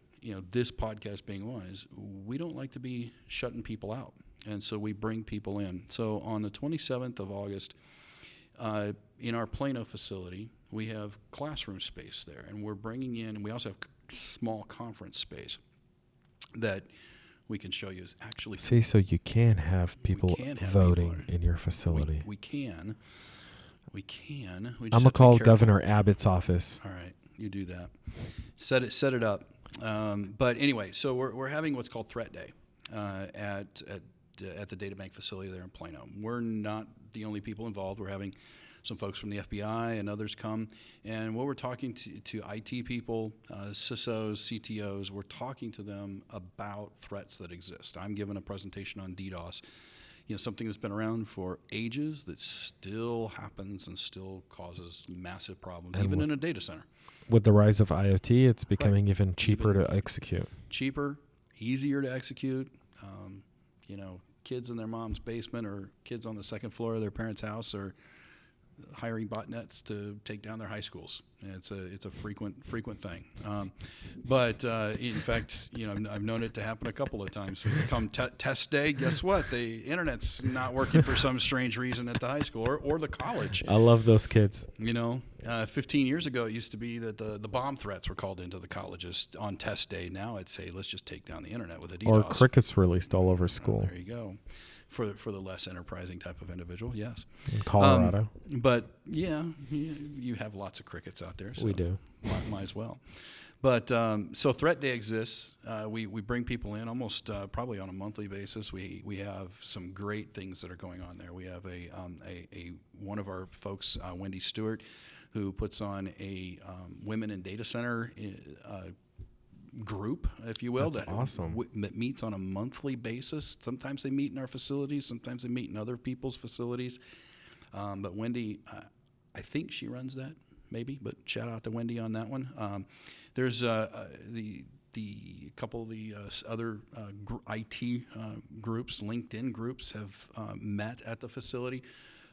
this podcast being one, is we don't like to be shutting people out. And so we bring people in. So on the 27th of August, in our Plano facility, we have classroom space there. And we're bringing in, and we also have small conference space that we can show you is actually... See, so you can have people voting in your facility. We can. We just I'm going to call Governor Abbott's office. All right, you do that. Set it up. But anyway, so we're having what's called Threat Day at the Databank facility there in Plano. We're not the only people involved. We're having some folks from the FBI and others come. And what we're talking to IT people, CISOs, CTOs, we're talking to them about threats that exist. I'm giving a presentation on DDoS, something that's been around for ages that still happens and still causes massive problems, and even in a data center. With the rise of IoT, it's becoming even cheaper to execute. Cheaper, easier to execute. Kids in their mom's basement or kids on the second floor of their parents' house are hiring botnets to take down their high schools. And it's a frequent thing. But in fact, I've known it to happen a couple of times. Come test day, guess what? The internet's not working for some strange reason at the high school or the college. I love those kids. 15 years ago, it used to be that the bomb threats were called into the colleges on test day. Now I'd say let's just take down the internet with a DDoS. Or crickets released all over school. There you go. For the less enterprising type of individual, yes. In Colorado. But yeah, you have lots of crickets out there. So we do. Might as well. But so Threat Day exists. We bring people in almost probably on a monthly basis. We have some great things that are going on there. We have a one of our folks, Wendy Stewart, who puts on a women in data center group, if you will. That's that awesome. That meets on a monthly basis. Sometimes they meet in our facilities. Sometimes they meet in other people's facilities. But Wendy, I think she runs that, maybe. But shout out to Wendy on that one. There's the couple of the other IT groups, LinkedIn groups, have met at the facility.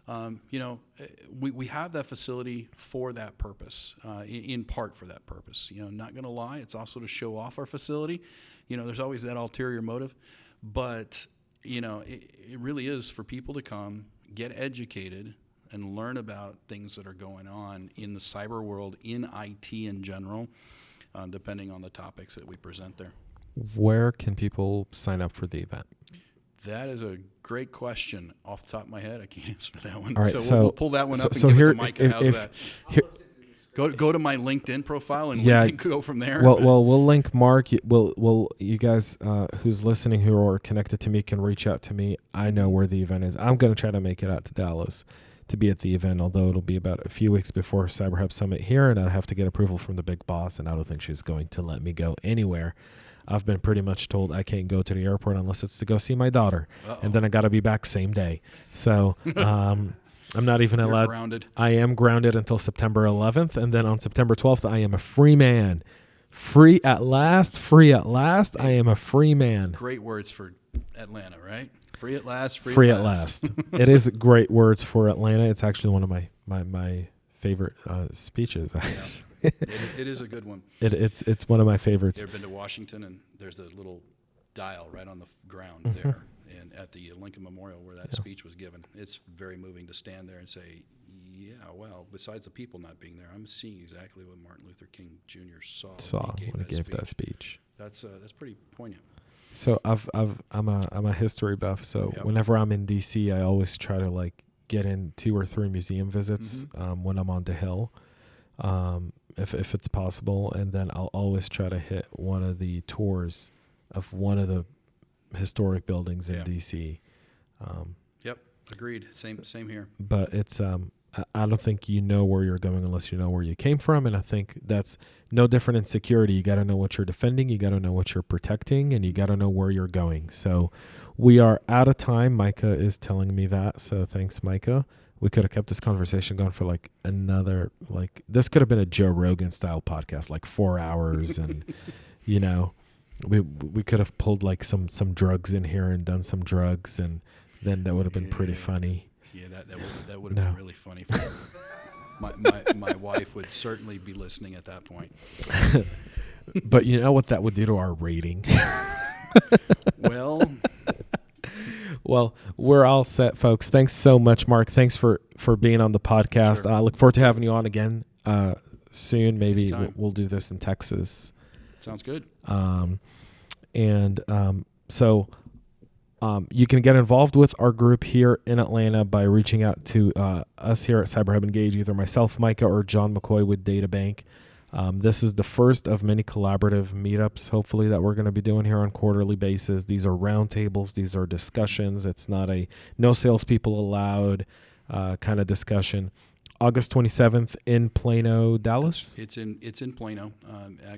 We have that facility for that purpose, in part for that purpose. Not going to lie, it's also to show off our facility. There's always that ulterior motive, but it really is for people to come, get educated, and learn about things that are going on in the cyber world, in IT in general, depending on the topics that we present there. Where can people sign up for the event? That is a great question. Off the top of my head, I can't answer that one. All right, we'll pull that one up and so give here, it to Micah. How's that? Here, Go to my LinkedIn profile and yeah, go from there. Well, we'll link Mark. You guys who's listening who are connected to me can reach out to me. I know where the event is. I'm going to try to make it out to Dallas to be at the event, although it'll be about a few weeks before CyberHub Summit here, and I have to get approval from the big boss, and I don't think she's going to let me go anywhere. I've been pretty much told I can't go to the airport unless it's to go see my daughter. Uh-oh. And then I got to be back same day. So I'm not even You're allowed. grounded. I am grounded until September 11th. And then on September 12th, I am a free man. Free at last. I am a free man. Great words for Atlanta, right? Free at last. Free at last. It is great words for Atlanta. It's actually one of my favorite speeches. Yeah. It is a good one. It's one of my favorites. You ever been to Washington, and there's a little dial right on the ground Mm-hmm. there, and at the Lincoln Memorial where that speech was given. It's very moving to stand there and say, yeah, well, besides the people not being there, I'm seeing exactly what Martin Luther King Jr. saw when he gave that speech. That's pretty poignant. So I'm a history buff. So Yep. whenever I'm in DC, I always try to get in 2 or 3 museum visits when I'm on the Hill. If it's possible, and then I'll always try to hit one of the tours of one of the historic buildings in DC. Yep, agreed. Same here. But it's I don't think you know where you're going unless you know where you came from, and I think that's no different in security. You got to know what you're defending, you got to know what you're protecting, and you got to know where you're going. So we are out of time. Micah is telling me that, so thanks, Micah. We could have kept this conversation going for another, this could have been a Joe Rogan style podcast, 4 hours. And, we could have pulled some drugs in here and done some drugs. And then that would have been pretty funny. Yeah, that would have been really funny. My wife would certainly be listening at that point. But you know what that would do to our rating? Well, we're all set, folks. Thanks so much, Mark. Thanks for being on the podcast. Sure. I look forward to having you on again soon. Maybe we'll do this in Texas. Sounds good. So you can get involved with our group here in Atlanta by reaching out to us here at CyberHub Engage, either myself, Micah, or John McCoy with Databank. This is the first of many collaborative meetups, hopefully, that we're going to be doing here on quarterly basis. These are roundtables. These are discussions. It's not a no salespeople allowed kind of discussion. August 27th in Plano, Dallas? It's in Plano,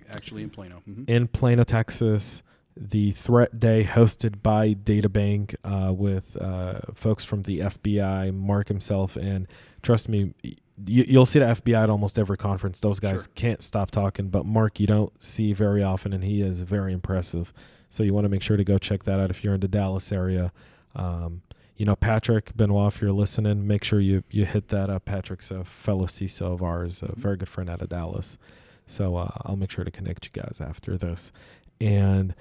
actually in Plano. Mm-hmm. In Plano, Texas. The Threat Day hosted by Databank with folks from the FBI, Mark himself, and trust me, you'll see the FBI at almost every conference. Those guys can't stop talking, but Mark you don't see very often, and he is very impressive. So you want to make sure to go check that out if you're in the Dallas area. Patrick Benoit, if you're listening, make sure you hit that up. Patrick's a fellow CISO of ours, a very good friend out of Dallas. So I'll make sure to connect you guys after this. And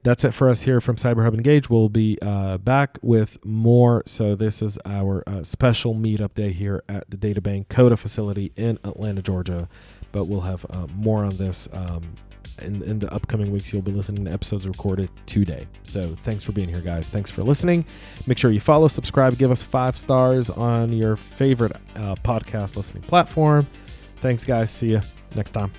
that's it for us here from CyberHub Engage. We'll be back with more. So this is our special meetup day here at the Databank Coda facility in Atlanta, Georgia. But we'll have more on this in the upcoming weeks. You'll be listening to episodes recorded today. So thanks for being here, guys. Thanks for listening. Make sure you follow, subscribe, give us 5 stars on your favorite podcast listening platform. Thanks, guys. See you next time.